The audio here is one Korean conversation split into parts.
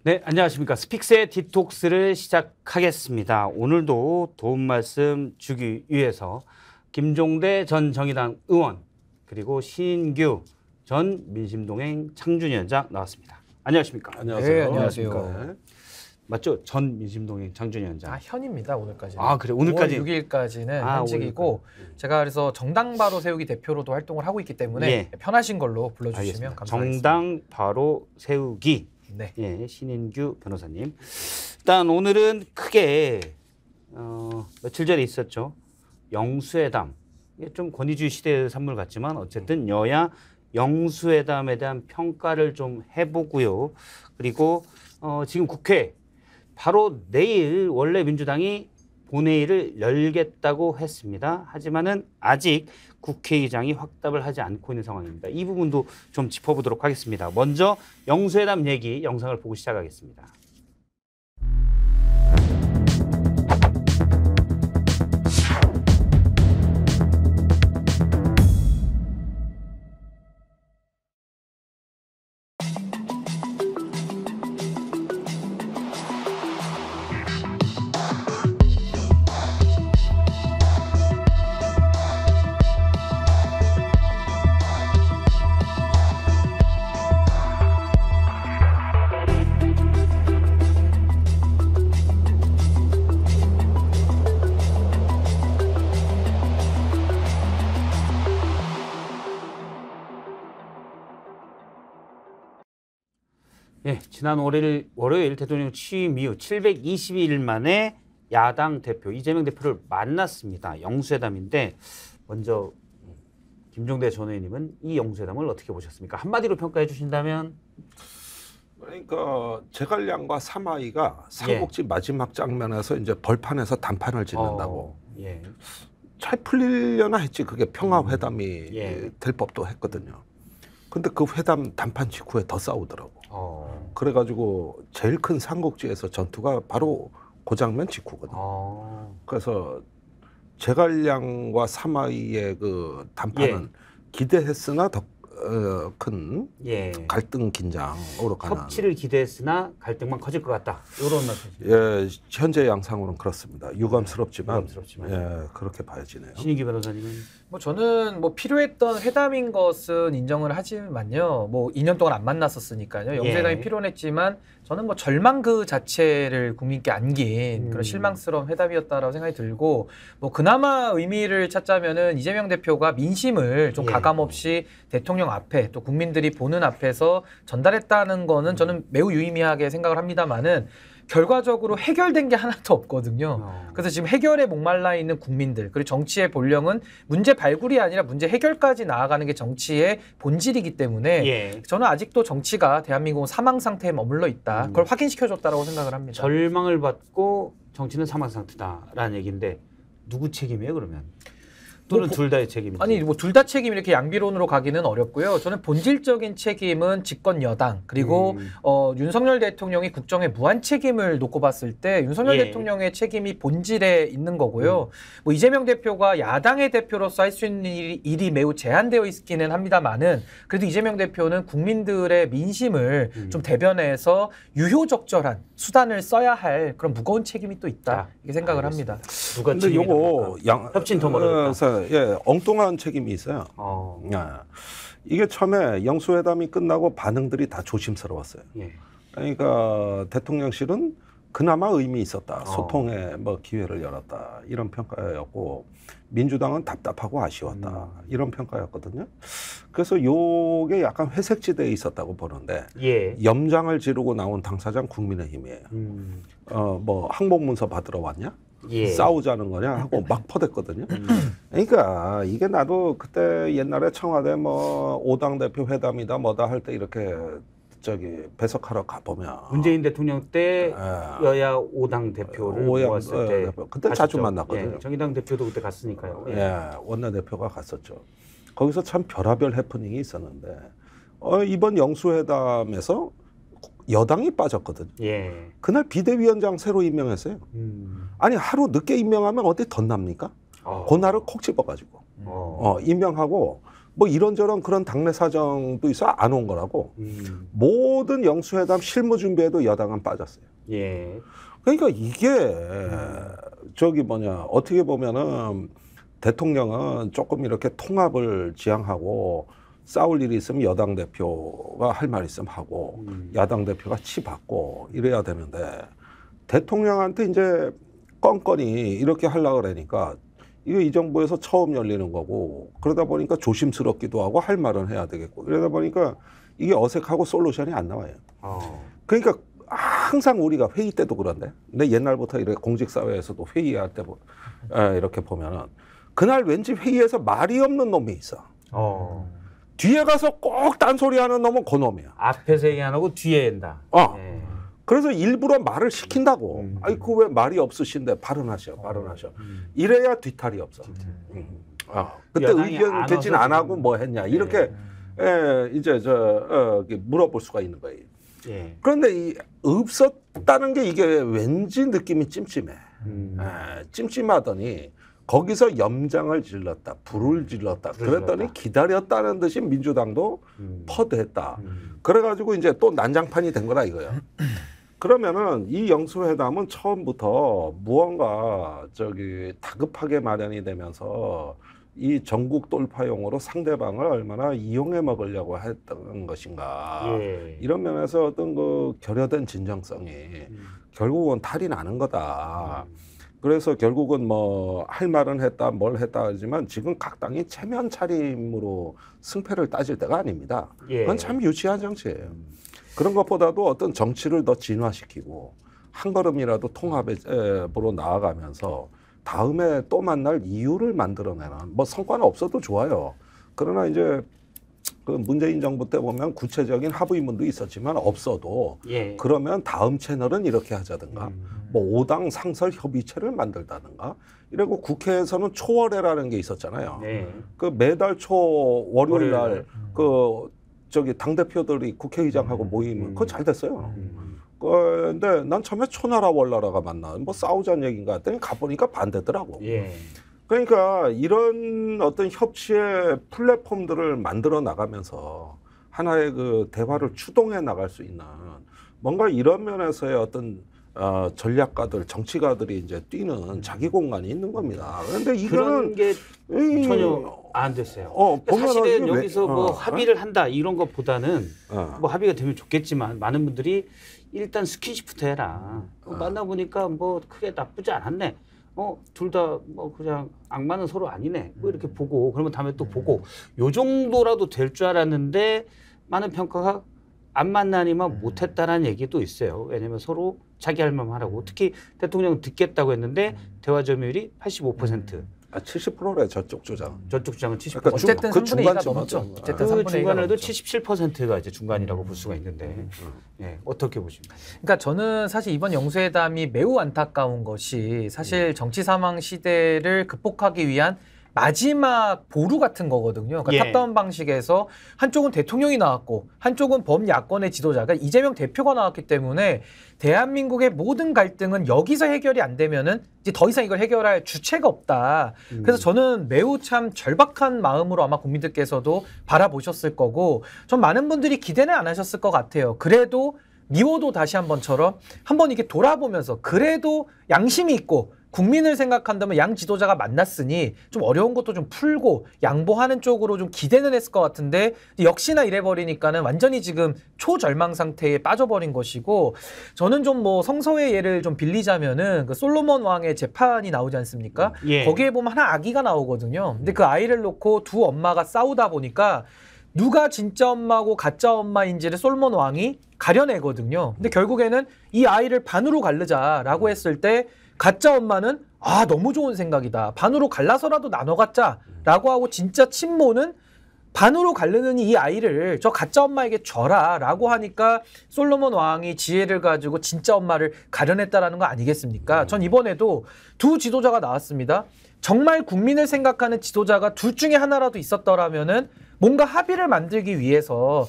네, 안녕하십니까. 스픽스의 디톡스를 시작하겠습니다. 오늘도 도움 말씀 주기 위해서 김종대 전 정의당 의원 그리고 신인규 전 민심동행 창준위원장 나왔습니다. 안녕하십니까. 안녕하세요. 네, 안녕하세요. 맞죠? 전 민심동행 창준위원장. 현입니다. 오늘까지. 아, 그래. 오늘까지 6일까지는 현직이고 제가 그래서 정당 바로 세우기 대표로도 활동을 하고 있기 때문에 예. 편하신 걸로 불러주시면 알겠습니다. 감사하겠습니다. 정당 바로 세우기. 네. 예, 신인규 변호사님. 일단 오늘은 크게 며칠 전에 있었죠. 영수회담. 이게 좀 권위주의 시대의 산물 같지만 어쨌든 여야 영수회담에 대한 평가를 좀 해보고요. 그리고 지금 국회 바로 내일 원래 민주당이 본회의를 열겠다고 했습니다. 하지만은 아직 국회의장이 확답을 하지 않고 있는 상황입니다. 이 부분도 좀 짚어보도록 하겠습니다. 먼저 영수회담 얘기 영상을 보고 시작하겠습니다. 예, 지난 월요일 대통령 취임 이후 722일 만에 야당 대표 이재명 대표를 만났습니다. 영수회담인데 먼저 김종대 전 의원님은 이 영수회담을 어떻게 보셨습니까? 한마디로 평가해 주신다면? 그러니까 제갈량과 사마이가 삼국지 마지막 장면에서 이제 벌판에서 단판을 짓는다고. 예. 잘 풀리려나 했지. 그게 평화회담이 예. 될 법도 했거든요. 근데 그 회담 단판 직후에 더 싸우더라고. 그래가지고 제일 큰 삼국지에서 전투가 바로 그 장면 직후거든. 그래서 제갈량과 사마이의 그 단판은 기대했으나 더 큰 갈등 긴장으로 가는. 협치를 기대했으나 갈등만 커질 것 같다. 이런 말씀이죠. 예, 현재 양상으로는 그렇습니다. 유감스럽지만 예, 그렇게 봐야지네요. 신인규 변호사님은? 저는 필요했던 회담인 것은 인정을 하지만요. 2년 동안 안 만났었으니까요. 영수회담이 필요했지만 저는 절망 그 자체를 국민께 안긴 그런 실망스러운 회담이었다라고 생각이 들고 그나마 의미를 찾자면은 이재명 대표가 민심을 좀 가감없이 대통령 앞에 또 국민들이 보는 앞에서 전달했다는 거는 저는 매우 유의미하게 생각을 합니다만은 결과적으로 해결된 게 하나도 없거든요. 그래서 지금 해결에 목말라 있는 국민들 그리고 정치의 본령은 문제 발굴이 아니라 문제 해결까지 나아가는 게 정치의 본질이기 때문에 저는 아직도 정치가 대한민국은 사망 상태에 머물러 있다. 그걸 확인시켜줬다라고 생각을 합니다. 절망을 받고 정치는 사망 상태다라는 얘기인데 누구 책임이에요 그러면? 또는 둘 다의 책임인지? 아니 둘 다 책임 이렇게 양비론으로 가기는 어렵고요. 저는 본질적인 책임은 집권 여당 그리고 윤석열 대통령이 국정에 무한 책임을 놓고 봤을 때 윤석열 대통령의 책임이 본질에 있는 거고요. 이재명 대표가 야당의 대표로서 할 수 있는 일이 매우 제한되어 있기는 합니다만은 그래도 이재명 대표는 국민들의 민심을 좀 대변해서 유효적절한 수단을 써야 할 그런 무거운 책임이 또 있다 이렇게 생각을 합니다. 누가 근데 요거 협치는 더 멀었다. 엉뚱한 책임이 있어요. 이게 처음에 영수회담이 끝나고 반응들이 다 조심스러웠어요. 그러니까 대통령실은 그나마 의미 있었다. 소통의 기회를 열었다. 이런 평가였고 민주당은 답답하고 아쉬웠다. 이런 평가였거든요. 그래서 요게 약간 회색지대에 있었다고 보는데 염장을 지르고 나온 당사장 국민의힘이에요. 항복문서 받으러 왔냐? 싸우자는 거냐 하고 막 퍼댔거든요. 그러니까 이게 나도 그때 옛날에 청와대 5당 대표 회담이다 뭐다 할 때 이렇게 배석하러 가보면 문재인 대통령 때 여야 5당 대표를 모았을 때 그때 자주 만났거든요. 정의당 대표도 그때 갔으니까요. 원내대표가 갔었죠. 거기서 참 별의별 해프닝이 있었는데 이번 영수회담에서 여당이 빠졌거든. 그날 비대위원장 새로 임명했어요. 아니 하루 늦게 임명하면 어디 덧납니까? 그날을 콕 집어가지고 임명하고 뭐 이런저런 그런 당내 사정도 있어 안 온 거라고. 모든 영수회담 실무 준비에도 여당은 빠졌어요. 예. 그러니까 이게 저기 뭐냐 어떻게 보면은 대통령은 조금 이렇게 통합을 지향하고 싸울 일이 있으면 여당 대표가 할 말 있으면 하고 야당 대표가 치받고 이래야 되는데 대통령한테 이제 껌껌이 이렇게 하려고 그러니까 이게 이 정부에서 처음 열리는 거고 그러다 보니까 조심스럽기도 하고 할 말은 해야 되겠고 이러다 보니까 이게 어색하고 솔루션이 안 나와요. 그러니까 항상 우리가 회의 때도 그런데 근데 옛날부터 이렇게 공직사회에서도 회의할 때 이렇게 보면은 그날 왠지 회의에서 말이 없는 놈이 있어. 뒤에 가서 꼭 딴소리하는 놈은 그 놈이야. 앞에서 얘기 안 하고 뒤에 한다. 예. 그래서 일부러 말을 시킨다고. 아이 그 왜 말이 없으신데 발언하셔. 이래야 뒤탈이 없어. 그때 의견 개진 안 하고 뭐 했냐 이렇게 이제 물어볼 수가 있는 거예요. 예. 그런데 이 없었다는 게 이게 왠지 느낌이 찜찜해. 찜찜하더니 거기서 염장을 질렀다, 불을 질렀다. 그랬더니 기다렸다는 듯이 민주당도 퍼드했다. 그래가지고 이제 또 난장판이 된 거라 이거예요. 그러면은 이 영수회담은 처음부터 무언가 다급하게 마련이 되면서 이 전국 돌파용으로 상대방을 얼마나 이용해 먹으려고 했던 것인가. 이런 면에서 어떤 그 결여된 진정성이 결국은 탈이 나는 거다. 그래서 결국은 뭐 할 말은 했다, 뭘 했다 하지만 지금 각 당이 체면 차림으로 승패를 따질 때가 아닙니다. 그건 참 유치한 정치예요. 그런 것보다도 어떤 정치를 더 진화시키고 한 걸음이라도 통합으로 나아가면서 다음에 또 만날 이유를 만들어내는 뭐 성과는 없어도 좋아요. 그러나 이제 그 문재인 정부 때 보면 구체적인 합의문도 있었지만 없어도 그러면 다음 채널은 이렇게 하자든가 뭐 5당 상설 협의체를 만들다든가 이러고 국회에서는 초월회라는 게 있었잖아요. 그 매달 초 월요일 날 당대표들이 국회의장하고 모이면 그거 잘 됐어요. 근데 난 처음에 초나라 월나라가 만나 뭐 싸우자는 얘기인가 했더니 가보니까 반대더라고. 그러니까 이런 어떤 협치의 플랫폼들을 만들어 나가면서 하나의 그 대화를 추동해 나갈 수 있는 뭔가 이런 면에서의 어떤 전략가들, 정치가들이 이제 뛰는 자기 공간이 있는 겁니다. 그런데 이거는 그런 게 전혀 안 됐어요. 사실은 여기서 뭐 합의를 한다 이런 것보다는 뭐 합의가 되면 좋겠지만 많은 분들이 일단 스킨십부터 해라. 만나보니까 뭐 크게 나쁘지 않았네. 둘 다 뭐 그냥 악마는 서로 아니네. 뭐 이렇게 보고 그러면 다음에 또 보고 요 정도라도 될 줄 알았는데 많은 평가가 안 만나니만 못했다라는 얘기도 있어요. 왜냐하면 서로 자기 할 말만 하라고. 특히 대통령은 듣겠다고 했는데 대화 점유율이 85%. 70%래 저쪽 주장. 저쪽 주장은 70%. 그러니까 어쨌든 그 3분의 2가 넘죠. 어쨌든 그 3분의 2가 중간에도 넘죠. 77%가 이제 중간이라고 볼 수가 있는데 어떻게 보십니까? 그러니까 저는 사실 이번 영수회담이 매우 안타까운 것이 사실 정치 사망 시대를 극복하기 위한 마지막 보루 같은 거거든요. 그러니까 탑다운 방식에서 한쪽은 대통령이 나왔고 한쪽은 범야권의 지도자, 그러니까 이재명 대표가 나왔기 때문에 대한민국의 모든 갈등은 여기서 해결이 안 되면은 이제 더 이상 이걸 해결할 주체가 없다. 그래서 저는 매우 참 절박한 마음으로 아마 국민들께서도 바라보셨을 거고, 전 많은 분들이 기대는 안 하셨을 것 같아요. 그래도 미워도 다시 한번처럼 한번 이렇게 돌아보면서 그래도 양심이 있고 국민을 생각한다면 양 지도자가 만났으니 좀 어려운 것도 좀 풀고 양보하는 쪽으로 좀 기대는 했을 것 같은데 역시나 이래버리니까는 완전히 지금 초절망 상태에 빠져버린 것이고, 저는 좀 뭐 성서의 예를 좀 빌리자면은 그 솔로몬 왕의 재판이 나오지 않습니까? 거기에 보면 하나 아기가 나오거든요. 근데 그 아이를 놓고 두 엄마가 싸우다 보니까 누가 진짜 엄마고 가짜 엄마인지를 솔로몬 왕이 가려내거든요. 근데 결국에는 이 아이를 반으로 가르자라고 했을 때 가짜 엄마는 너무 좋은 생각이다. 반으로 갈라서라도 나눠 갖자라고 하고 진짜 친모는 반으로 가르는 이 아이를 저 가짜 엄마에게 줘라라고 하니까 솔로몬 왕이 지혜를 가지고 진짜 엄마를 가려냈다라는 거 아니겠습니까? 전 이번에도 두 지도자가 나왔습니다. 정말 국민을 생각하는 지도자가 둘 중에 하나라도 있었더라면은 뭔가 합의를 만들기 위해서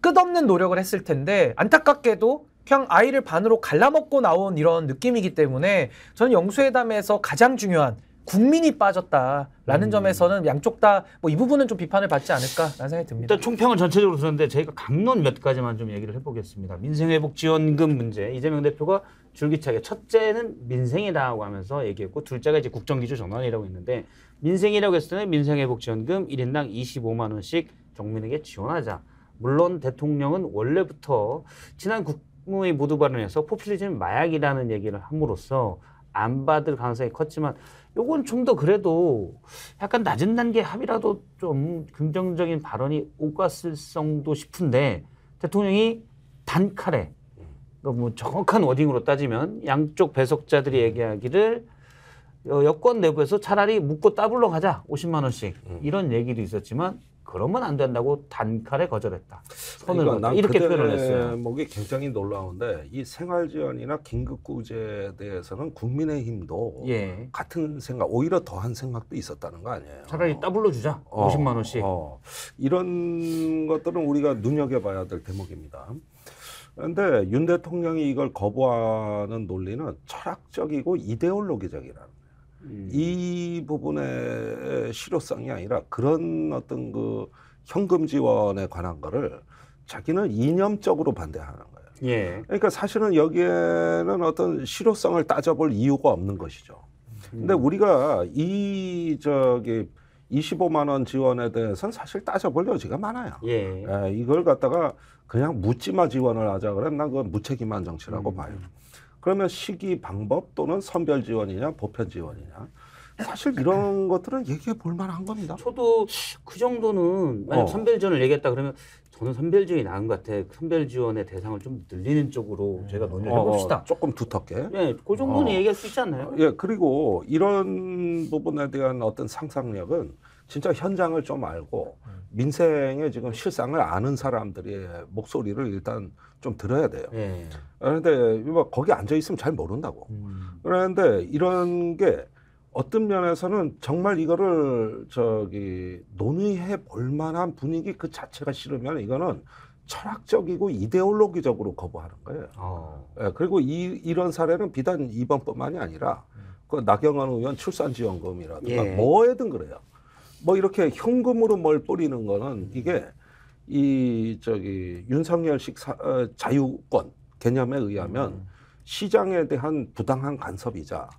끝없는 노력을 했을 텐데 안타깝게도 그냥 아이를 반으로 갈라먹고 나온 이런 느낌이기 때문에 저는 영수회담에서 가장 중요한 국민이 빠졌다라는 점에서는 양쪽 다 뭐 이 부분은 좀 비판을 받지 않을까라는 생각이 듭니다. 일단 총평을 전체적으로 들었는데 저희가 강론 몇 가지만 좀 얘기를 해보겠습니다. 민생회복지원금 문제 이재명 대표가 줄기차게 첫째는 민생이라고 하면서 얘기했고 둘째가 이제 국정기조 전환이라고 했는데 민생이라고 했을 때는 민생회복지원금 1인당 25만 원씩 국민에게 지원하자. 물론 대통령은 원래부터 지난 국무회의 모두 발언에서 포퓰리즘 마약이라는 얘기를 함으로써 안 받을 가능성이 컸지만 요건 좀 더 그래도 약간 낮은 단계 합의라도 좀 긍정적인 발언이 오갔을성도 싶은데 대통령이 단칼에 그러니까 뭐 정확한 워딩으로 따지면 양쪽 배석자들이 얘기하기를 여권 내부에서 차라리 묻고 따블로 가자 50만 원씩 이런 얘기도 있었지만 그러면 안 된다고 단칼에 거절했다. 선을 그러니까 이렇게 표현을 했어요. 목이 굉장히 놀라운데 이 생활지원이나 긴급구제에 대해서는 국민의힘도 예. 같은 생각, 오히려 더한 생각도 있었다는 거 아니에요. 차라리 따블로 주자. 50만 원씩. 이런 것들은 우리가 눈여겨봐야 될 대목입니다. 그런데 윤 대통령이 이걸 거부하는 논리는 철학적이고 이데올로기적이라는 거예요. 이 부분의 실효성이 아니라 그런 어떤 그 현금 지원에 관한 거를 자기는 이념적으로 반대하는 거예요. 예. 그러니까 사실은 여기에는 어떤 실효성을 따져볼 이유가 없는 것이죠. 근데 우리가 이 25만 원 지원에 대해서는 사실 따져볼 여지가 많아요. 예. 이걸 갖다가 그냥 묻지마 지원을 하자 그러면 난 그건 무책임한 정치라고 봐요. 그러면 시기 방법 또는 선별 지원이냐 보편 지원이냐 사실 이런 것들은 얘기해 볼 만한 겁니다. 저도 그 정도는 만약 선별 지원을 얘기했다 그러면 저는 선별 지원이 나은 것 같아. 선별 지원의 대상을 좀 늘리는 쪽으로 제가 논의를 해봅시다. 조금 두텁게. 네, 그 정도는 얘기할 수 있지 않나요? 예, 그리고 이런 부분에 대한 어떤 상상력은 진짜 현장을 좀 알고 민생의 지금 실상을 아는 사람들의 목소리를 일단 좀 들어야 돼요. 예. 그런데 거기 앉아 있으면 잘 모른다고. 그런데 이런 게 어떤 면에서는 정말 이거를 논의해 볼 만한 분위기 그 자체가 싫으면 이거는 철학적이고 이데올로기적으로 거부하는 거예요. 예, 그리고 이런 사례는 비단 이번뿐만이 아니라 그 나경원 의원 출산지원금이라든가 뭐에든 그래요. 뭐 이렇게 현금으로 뭘 뿌리는 거는 이게 윤석열식 자유권 개념에 의하면 시장에 대한 부당한 간섭이자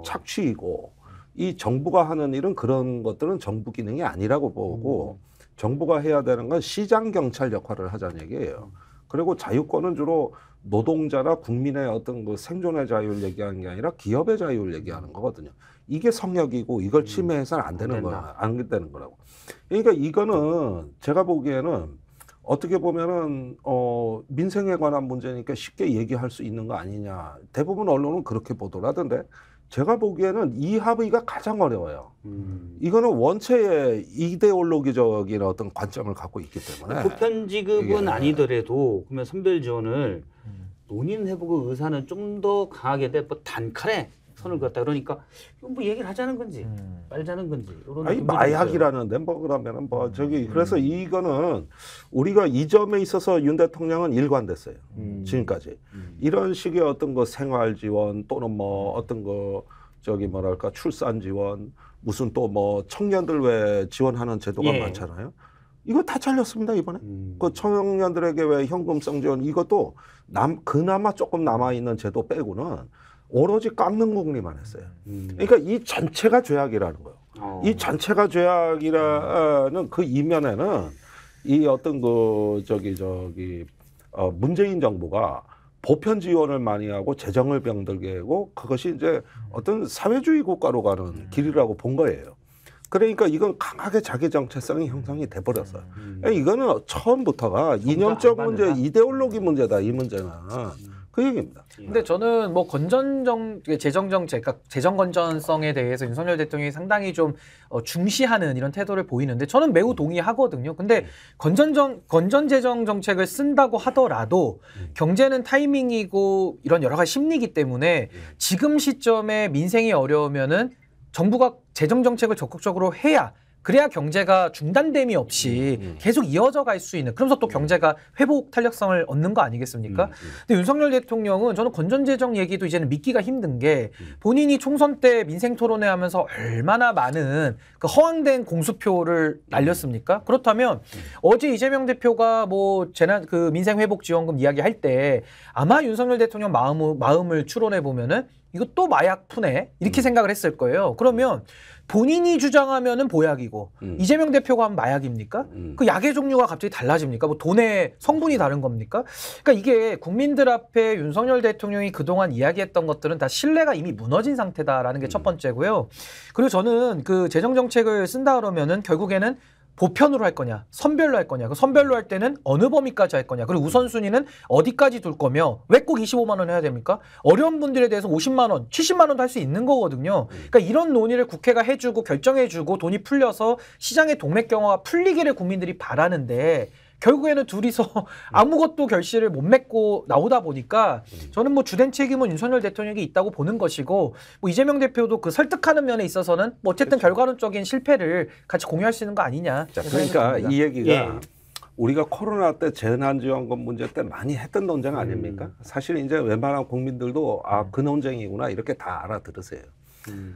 착취이고 이 정부가 하는 일은 그런 것들은 정부 기능이 아니라고 보고 정부가 해야 되는 건 시장 경찰 역할을 하자는 얘기예요. 그리고 자유권은 주로 노동자나 국민의 어떤 그 생존의 자유를 얘기하는 게 아니라 기업의 자유를 얘기하는 거거든요. 이게 성역이고 이걸 침해해서는 안 되는 거야. 안 되는 거라고. 그러니까 이거는 제가 보기에는 어떻게 보면은 민생에 관한 문제니까 쉽게 얘기할 수 있는 거 아니냐. 대부분 언론은 그렇게 보도라던데 제가 보기에는 이 합의가 가장 어려워요. 이거는 원체의 이데올로기적인 어떤 관점을 갖고 있기 때문에 보편 지급은 아니더라도 그러면 선별 지원을 논의해보고 의사는 좀 더 강하게 돼 뭐 단칼에 선을 그었다 그러니까 이건 뭐 얘기를 하자는 건지 말자는 건지 이런 아니 마약이라는데 뭐 그러면은 뭐 그래서 이거는 우리가 이 점에 있어서 윤 대통령은 일관됐어요. 지금까지 이런 식의 어떤 거 생활 지원 또는 뭐 어떤 거 뭐랄까 출산 지원 무슨 또 뭐 청년들 왜 지원하는 제도가 많잖아요. 이거 다 잘렸습니다 이번에. 그 청년들에게 왜 현금성 지원 이것도 그나마 조금 남아 있는 제도 빼고는. 오로지 깎는 국리만 했어요. 그러니까 이 전체가 죄악이라는 거예요. 이 전체가 죄악이라는 그 이면에는 이 어떤 문재인 정부가 보편 지원을 많이 하고 재정을 병들게 하고 그것이 이제 어떤 사회주의 국가로 가는 길이라고 본 거예요. 그러니까 이건 강하게 자기 정체성이 형성이 돼버렸어요. 이거는 처음부터가 이념적 문제, 이데올로기 문제다. 이 문제는. 그 얘기입니다. 근데 저는 뭐 재정 정책, 그러니까 재정 건전성에 대해서 윤석열 대통령이 상당히 좀 중시하는 이런 태도를 보이는데 저는 매우 동의하거든요. 근데 건전 재정 정책을 쓴다고 하더라도 경제는 타이밍이고 이런 여러 가지 심리이기 때문에 지금 시점에 민생이 어려우면은 정부가 재정 정책을 적극적으로 해야 그래야 경제가 중단됨이 없이 계속 이어져 갈 수 있는, 그러면서 또 경제가 회복 탄력성을 얻는 거 아니겠습니까? 근데 윤석열 대통령은 저는 건전재정 얘기도 이제는 믿기가 힘든 게 본인이 총선 때 민생 토론회 하면서 얼마나 많은 그 허황된 공수표를 날렸습니까? 그렇다면 어제 이재명 대표가 뭐 재난 그 민생 회복 지원금 이야기할 때 아마 윤석열 대통령 마음을 추론해 보면은 이거 또 마약 푸네 이렇게 생각을 했을 거예요. 그러면 본인이 주장하면은 보약이고 이재명 대표가 하면 마약입니까? 그 약의 종류가 갑자기 달라집니까? 뭐 돈의 성분이 다른 겁니까? 그러니까 이게 국민들 앞에 윤석열 대통령이 그동안 이야기했던 것들은 다 신뢰가 이미 무너진 상태다라는 게 첫 번째고요. 그리고 저는 그 재정 정책을 쓴다 그러면은 결국에는 보편으로 할 거냐, 선별로 할 거냐, 그 선별로 할 때는 어느 범위까지 할 거냐, 그리고 우선순위는 어디까지 둘 거며 왜 꼭 25만 원 해야 됩니까? 어려운 분들에 대해서 50만 원, 70만 원도 할 수 있는 거거든요. 그러니까 이런 논의를 국회가 해주고 결정해주고 돈이 풀려서 시장의 동맥경화가 풀리기를 국민들이 바라는데 결국에는 둘이서 아무것도 결실을 못 맺고 나오다 보니까 저는 뭐 주된 책임은 윤석열 대통령이 있다고 보는 것이고 뭐 이재명 대표도 그 설득하는 면에 있어서는 뭐 어쨌든 결과론적인 실패를 같이 공유할 수 있는 거 아니냐. 자, 그러니까 이 얘기가 우리가 코로나 때 재난지원금 문제 때 많이 했던 논쟁 아닙니까? 사실 이제 웬만한 국민들도 아, 그 논쟁이구나 이렇게 다 알아들으세요.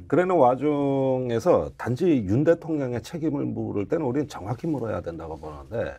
그러는 와중에서 단지 윤 대통령의 책임을 물을 때는 우리는 정확히 물어야 된다고 보는데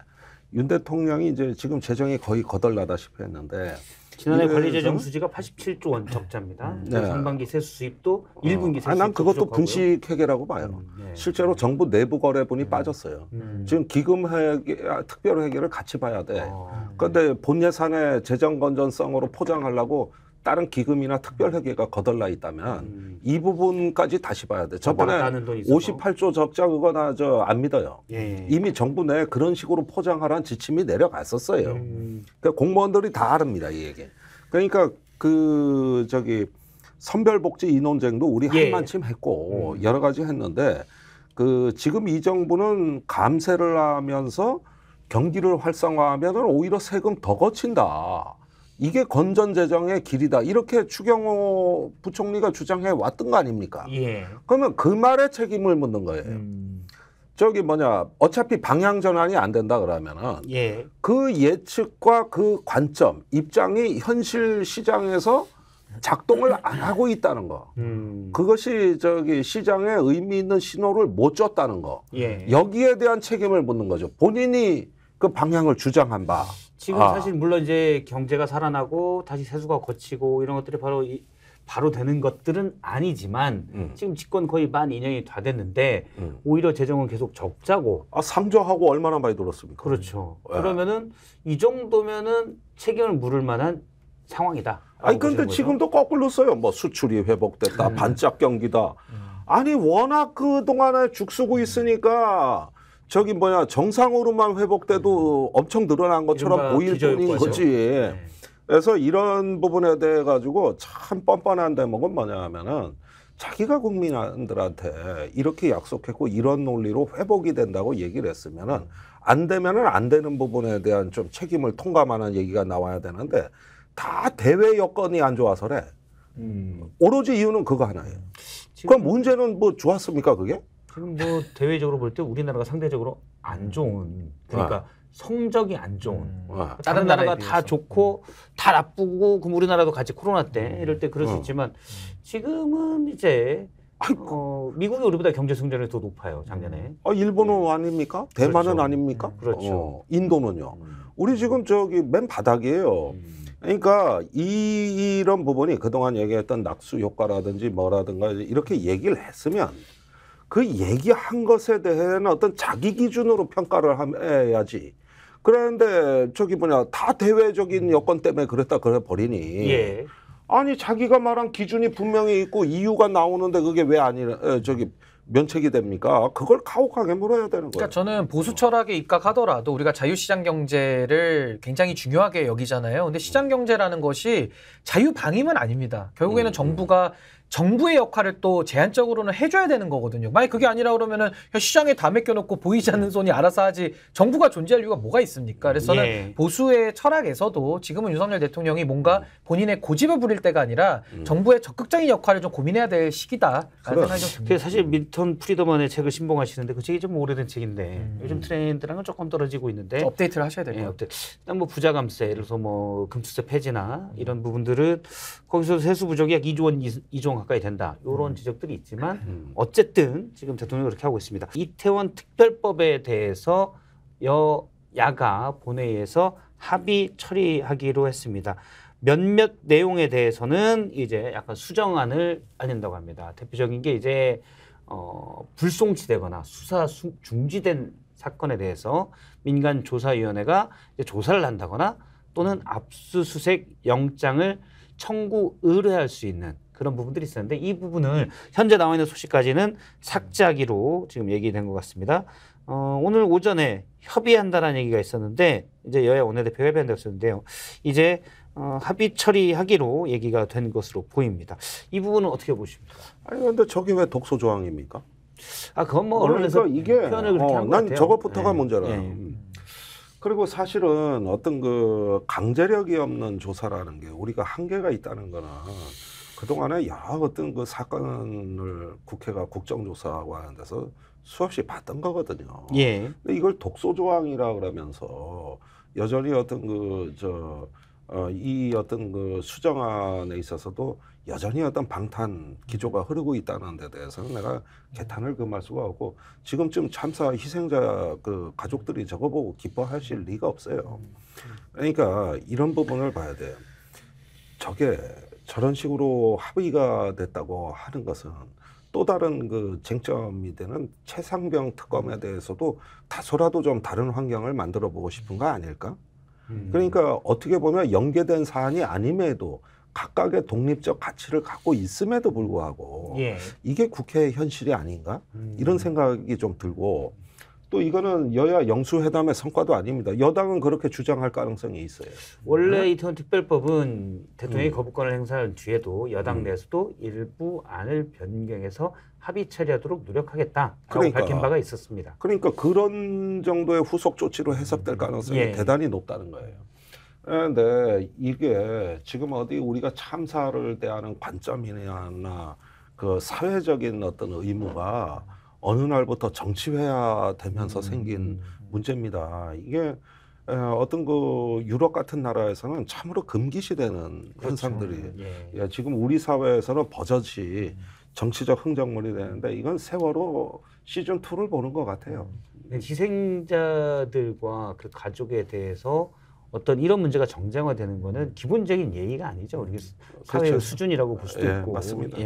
윤 대통령이 이제 지금 재정이 거의 거덜나다시피 했는데 지난해 관리재정 수지가 87조 원 적자입니다. 네. 상반기 세수 수입도 1분기 세수 수입 난 그것도 분식회계라고 봐요. 네. 실제로 정부 내부 거래분이 빠졌어요. 지금 기금회계, 특별회계를 같이 봐야 돼. 그런데 본 예산의 재정 건전성으로 포장하려고 다른 기금이나 특별회계가 거덜나 있다면 이 부분까지 다시 봐야 돼. 저번에 58조 적자 그거 나 저 안 믿어요. 이미 정부 내에 그런 식으로 포장하라는 지침이 내려갔었어요. 그러니까 공무원들이 다 아릅니다, 이 얘기. 그러니까 그 저기 선별복지 이 논쟁도 우리 한만침 했고 여러 가지 했는데 그 지금 이 정부는 감세를 하면서 경기를 활성화하면은 오히려 세금 더 거친다. 이게 건전재정의 길이다. 이렇게 추경호 부총리가 주장해 왔던 거 아닙니까? 그러면 그 말에 책임을 묻는 거예요. 저기 뭐냐 어차피 방향 전환이 안 된다 그러면은 그 예측과 그 관점, 입장이 현실 시장에서 작동을 안 하고 있다는 거. 그것이 저기 시장에 의미 있는 신호를 못 줬다는 거. 여기에 대한 책임을 묻는 거죠. 본인이 그 방향을 주장한 바. 지금 사실 물론 이제 경제가 살아나고 다시 세수가 거치고 이런 것들이 바로 되는 것들은 아니지만 지금 집권 거의 만 2년이 다 됐는데 오히려 재정은 계속 적자고. 3조하고 얼마나 많이 들었습니까? 그렇죠. 그러면은 이 정도면은 책임을 물을 만한 상황이다. 아니 근데 지금도 거꾸로 써요. 뭐 수출이 회복됐다, 반짝 경기다. 아니 워낙 그 동안에 죽 쓰고 있으니까. 저기 뭐냐 정상으로만 회복돼도 엄청 늘어난 것처럼 보일 뿐인 거지. 그래서 이런 부분에 대해 가지고 참 뻔뻔한 대목은 뭐냐면은 자기가 국민들한테 이렇게 약속했고 이런 논리로 회복이 된다고 얘기를 했으면은 안 되면은 안 되는 부분에 대한 좀 책임을 통감하는 얘기가 나와야 되는데 다 대외 여건이 안 좋아서래. 오로지 이유는 그거 하나예요. 그럼 문제는 뭐 좋았습니까 그게? 지금 뭐 대외적으로 볼 때 우리나라가 상대적으로 안 좋은 그러니까 성적이 안 좋은 다른 나라가 다 좋고 다 나쁘고 그럼 우리나라도 같이 코로나 때 이럴 때 그럴 수 있지만 지금은 이제 미국이 우리보다 경제 성장률이 더 높아요 작년에. 일본은 아닙니까? 대만은 그렇죠. 아닙니까? 그렇죠. 인도는요. 우리 지금 저기 맨 바닥이에요. 그러니까 이런 부분이 그동안 얘기했던 낙수 효과라든지 뭐라든가 이렇게 얘기를 했으면 그 얘기한 것에 대해서는 어떤 자기 기준으로 평가를 해야지. 그런데 저기 뭐냐 다 대외적인 여건 때문에 그랬다 그래 버리니. 아니 자기가 말한 기준이 분명히 있고 이유가 나오는데 그게 왜 저기 면책이 됩니까? 그걸 가혹하게 물어야 되는 거예요. 그러니까 저는 보수 철학에 입각하더라도 우리가 자유시장 경제를 굉장히 중요하게 여기잖아요. 근데 시장 경제라는 것이 자유방임은 아닙니다. 결국에는 정부가 정부의 역할을 또 제한적으로는 해줘야 되는 거거든요. 만약 그게 아니라 그러면은 시장에 다 맡겨놓고 보이지 않는 손이 알아서 하지 정부가 존재할 이유가 뭐가 있습니까? 그래서 저는 보수의 철학에서도 지금은 윤석열 대통령이 뭔가 본인의 고집을 부릴 때가 아니라 정부의 적극적인 역할을 좀 고민해야 될 시기다라는 생각이 좀 듭니다. 사실 밀턴 프리더먼의 책을 신봉하시는데 그 책이 좀 오래된 책인데 요즘 트렌드랑은 조금 떨어지고 있는데 업데이트를 하셔야 될 것 같아요. 일단 뭐 부자감세, 예를 들어서 뭐 금투세 폐지나 이런 부분들은 거기서 세수 부족이 약 2조 원, 2조 원 가까이 된다. 이런 지적들이 있지만 어쨌든 지금 대통령이 그렇게 하고 있습니다. 이태원 특별법에 대해서 여야가 본회의에서 합의 처리하기로 했습니다. 몇몇 내용에 대해서는 이제 약간 수정안을 알린다고 합니다. 대표적인 게 이제 불송치되거나 수사 중지된 사건에 대해서 민간조사위원회가 조사를 한다거나 또는 압수수색 영장을 청구 의뢰할 수 있는 그런 부분들이 있었는데 이 부분을 현재 나와 있는 소식까지는 삭제하기로 지금 얘기된 것 같습니다. 오늘 오전에 협의한다라는 얘기가 있었는데 이제 여야 원내대표 협의한다고 했었는데요. 이제 합의 처리하기로 얘기가 된 것으로 보입니다. 이 부분은 어떻게 보십니까? 아니 근데 저게 왜 독소 조항입니까? 그건 뭐 언론에서 그러니까 이게 표현을 그렇게 한 것 난 같아요. 저것부터가 문제라. 그리고 사실은 어떤 그 강제력이 없는 조사라는 게 우리가 한계가 있다는 거는 그동안에 여러 어떤 그 사건을 국회가 국정조사하고 하는 데서 수없이 봤던 거거든요. 예. 근데 이걸 독소조항이라 그러면서 여전히 어떤 이 어떤 그 수정안에 있어서도 여전히 어떤 방탄 기조가 흐르고 있다는 데 대해서는 내가 개탄을 금할 수가 없고 지금쯤 참사 희생자 그 가족들이 저거 보고 기뻐하실 리가 없어요. 그러니까 이런 부분을 봐야 돼요. 저게 저런 식으로 합의가 됐다고 하는 것은 또 다른 그 쟁점이 되는 최상병 특검에 대해서도 다소라도 좀 다른 환경을 만들어 보고 싶은 거 아닐까? 그러니까 어떻게 보면 연계된 사안이 아님에도 각각의 독립적 가치를 갖고 있음에도 불구하고 이게 국회의 현실이 아닌가? 이런 생각이 좀 들고 또 이거는 여야 영수회담의 성과도 아닙니다. 여당은 그렇게 주장할 가능성이 있어요. 원래 이태원 특별법은 대통령이 거부권을 행사한 뒤에도 여당 내에서도 일부 안을 변경해서 합의 처리하도록 노력하겠다라고 밝힌 바가 있었습니다. 그러니까 그런 정도의 후속 조치로 해석될 가능성이 대단히 높다는 거예요. 그런데 이게 지금 어디 우리가 참사를 대하는 관점이나 그 사회적인 어떤 의무가 어느 날부터 정치화되면서 생긴 문제입니다. 이게 어떤 그 유럽 같은 나라에서는 참으로 금기시되는 현상들이 지금 우리 사회에서는 버젓이 정치적 흥정물이 되는데 이건 세월호 시즌 2를 보는 것 같아요. 희생자들과 그 가족에 대해서 어떤 이런 문제가 정쟁화되는 거는 기본적인 예의가 아니죠. 우리 사회의 그렇죠. 수준이라고 볼 수도 있고. 맞습니다.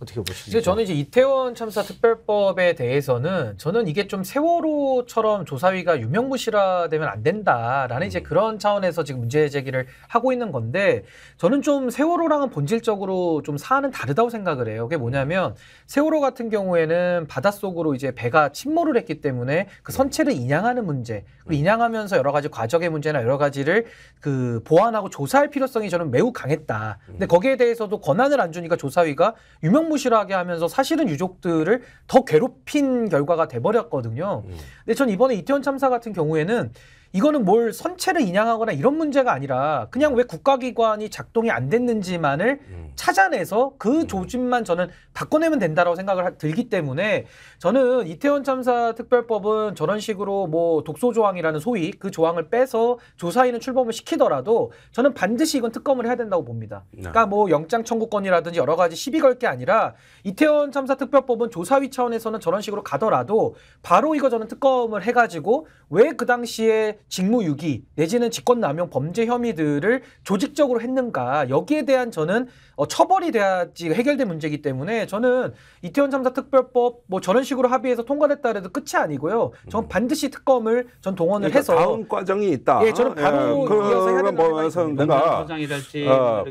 어떻게 보십니까? 저는 이제 이태원 참사 특별법에 대해서는 저는 이게 좀 세월호처럼 조사위가 유명무실화되면 안 된다라는 이제 그런 차원에서 지금 문제 제기를 하고 있는 건데 저는 좀 세월호랑은 본질적으로 좀 사안은 다르다고 생각을 해요. 그게 뭐냐면 세월호 같은 경우에는 바닷속으로 이제 배가 침몰을 했기 때문에 그 선체를 인양하는 문제, 그리고 인양하면서 여러 가지 과정의 문제나 여러 가지를 그 보완하고 조사할 필요성이 저는 매우 강했다. 근데 거기에 대해서도 권한을 안 주니까 조사위가 유명무실하게 하면서 사실은 유족들을 더 괴롭힌 결과가 돼버렸거든요. 근데 전 이번에 이태원 참사 같은 경우에는 이거는 뭘 선체를 인양하거나 이런 문제가 아니라 그냥 왜 국가기관이 작동이 안 됐는지만을 찾아내서 그 조짐만 저는 바꿔내면 된다라고 생각을 들기 때문에 저는 이태원 참사 특별법은 저런 식으로 뭐 독소 조항이라는 소위 그 조항을 빼서 조사위는 출범을 시키더라도 저는 반드시 이건 특검을 해야 된다고 봅니다. 그러니까 뭐 영장 청구권이라든지 여러 가지 시비 걸 게 아니라 이태원 참사 특별법은 조사위 차원에서는 저런 식으로 가더라도 바로 이거 저는 특검을 해가지고 왜 그 당시에 직무유기 내지는 직권남용 범죄 혐의들을 조직적으로 했는가 여기에 대한 저는 처벌이 돼야지 해결된 문제이기 때문에 저는 이태원 참사 특별법 뭐 저런 식으로 합의해서 통과됐다 해도 끝이 아니고요. 전 반드시 특검을 전 동원을 그러니까 해서 다음 과정이 있다. 예, 저는 바로 이어서 해야 된다고 생각합니다. 내가 청장이랄지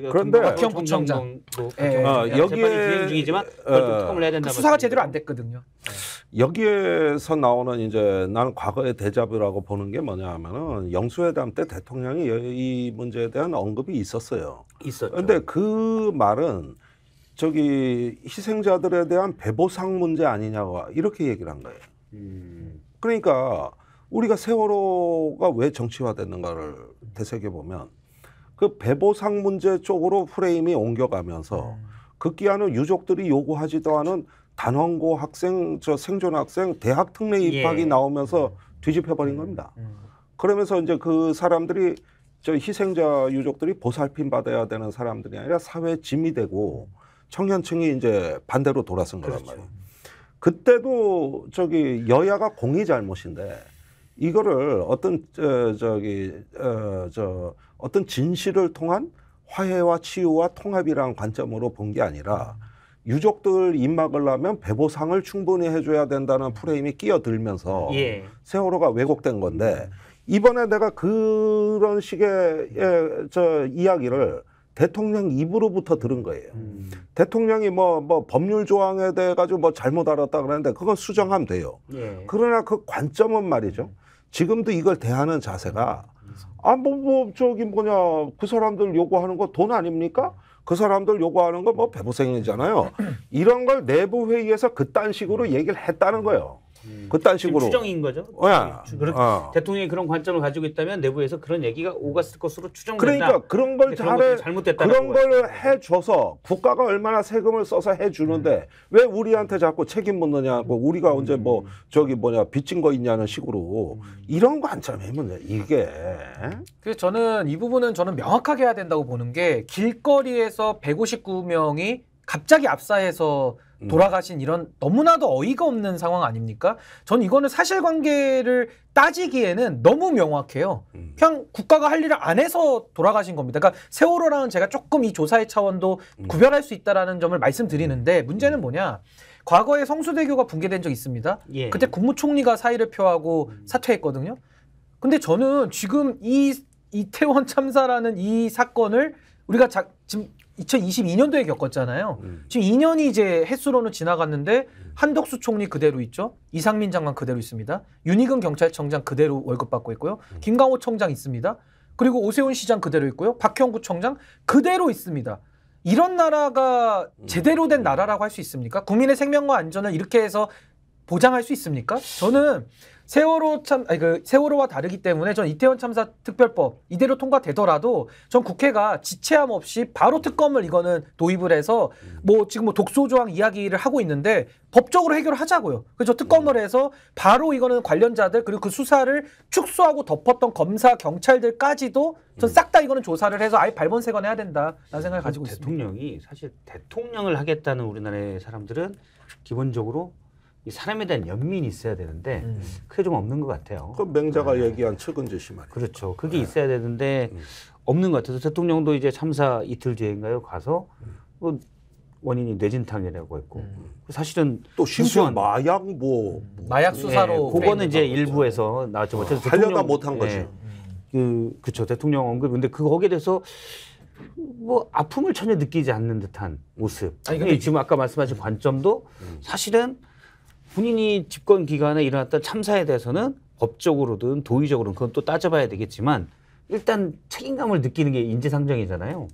그런데 박형 부총장 여기에 진행 중이지만 특검을 해야 된다. 수사가 제대로 안 됐거든요. 여기에서 나오는 이제 나는 과거의 데자뷰라고 보는 게 뭐냐면은 영수회담 때 대통령이 이 문제에 대한 언급이 있었어요. 있었죠. 그런데 그 말은 저기 희생자들에 대한 배보상 문제 아니냐고 이렇게 얘기를 한 거예요. 그러니까 우리가 세월호가 왜 정치화됐는가를 되새겨 보면 그 배보상 문제 쪽으로 프레임이 옮겨가면서 극기하는 유족들이 요구하지도 않은 단원고 학생, 저 생존 학생, 대학 특례 입학이 나오면서 뒤집혀 버린 겁니다. 그러면서 이제 그 사람들이 저 희생자 유족들이 보살핌 받아야 되는 사람들이 아니라 사회 짐이 되고 청년층이 이제 반대로 돌아선 거란 말이에요. 그때도 저기 여야가 공이 잘못인데 이거를 어떤 어떤 진실을 통한 화해와 치유와 통합이라는 관점으로 본 게 아니라 유족들 입 막으려면 배보상을 충분히 해줘야 된다는 프레임이 끼어들면서 세월호가 왜곡된 건데 이번에 내가 그런 식의 이야기를 대통령 입으로부터 들은 거예요. 대통령이 뭐 법률 조항에 대해 가지고 뭐 잘못 알았다 그러는데 그건 수정하면 돼요. 그러나 그 관점은 말이죠. 지금도 이걸 대하는 자세가 그 사람들 요구하는 거 돈 아닙니까? 그 사람들 요구하는 거 뭐 배보생이잖아요. 이런 걸 내부 회의에서 그딴 식으로 얘기를 했다는 거예요. 그딴 식으로 추정인 거죠. 대통령이 그런 관점을 가지고 있다면 내부에서 그런 얘기가 오갔을 것으로 추정된다. 그러니까 그런 걸 그런 걸 해줘서 국가가 얼마나 세금을 써서 해주는데 왜 우리한테 자꾸 책임 묻느냐고 우리가 언제 뭐 빚진 거 있냐는 식으로 이런 관점이 문제 이게. 그래서 저는 이 부분은 저는 명확하게 해야 된다고 보는 게 길거리에서 159명이 갑자기 압사해서 돌아가신 이런 너무나도 어이가 없는 상황 아닙니까? 전 이거는 사실관계를 따지기에는 너무 명확해요. 그냥 국가가 할 일을 안 해서 돌아가신 겁니다. 그러니까 세월호랑은 제가 조금 이 조사의 차원도 구별할 수 있다는 점을 말씀드리는데 문제는 뭐냐? 과거에 성수대교가 붕괴된 적 있습니다. 그때 국무총리가 사의를 표하고 사퇴했거든요. 근데 저는 지금 이 이태원 참사라는 이 사건을 우리가 지금 2022년도에 겪었잖아요. 지금 2년이 이제 횟수로는 지나갔는데 한덕수 총리 그대로 있죠. 이상민 장관 그대로 있습니다. 윤희근 경찰청장 그대로 월급 받고 있고요. 김강호 청장 있습니다. 그리고 오세훈 시장 그대로 있고요. 박형구 청장 그대로 있습니다. 이런 나라가 제대로 된 나라라고 할 수 있습니까? 국민의 생명과 안전을 이렇게 해서 보장할 수 있습니까? 저는 세월호와 다르기 때문에 전 이태원 참사 특별법 이대로 통과되더라도 전 국회가 지체함 없이 바로 특검을 이거는 도입을 해서 지금 독소 조항 이야기를 하고 있는데 법적으로 해결을 하자고요. 그래서 특검을 해서 바로 이거는 관련자들 그리고 그 수사를 축소하고 덮었던 검사 경찰들까지도 전 싹 다 이거는 조사를 해서 아예 발본색원해야 된다라는 생각을 가지고 있습니다. 대통령이 사실 대통령을 하겠다는 우리나라의 사람들은 기본적으로 이 사람에 대한 연민이 있어야 되는데 그게 좀 없는 것 같아요. 그 맹자가 얘기한 측은지시 말이에요. 그렇죠. 그게 있어야 되는데 없는 것 같아서 대통령도 이제 참사 이틀 뒤인가요 가서 원인이 뇌진탕이라고 했고 사실은 또 심지어 마약 마약 수사로 그거는 이제 일부에서 나왔죠. 하려다 못한 거지. 그렇죠. 대통령 언급. 근데 거기에 대해서 아픔을 전혀 느끼지 않는 듯한 모습. 근데 지금 아까 말씀하신 관점도 사실은 본인이 집권 기간에 일어났던 참사에 대해서는 법적으로든 도의적으로든 그건 또 따져봐야 되겠지만 일단 책임감을 느끼는 게 인지상정이잖아요.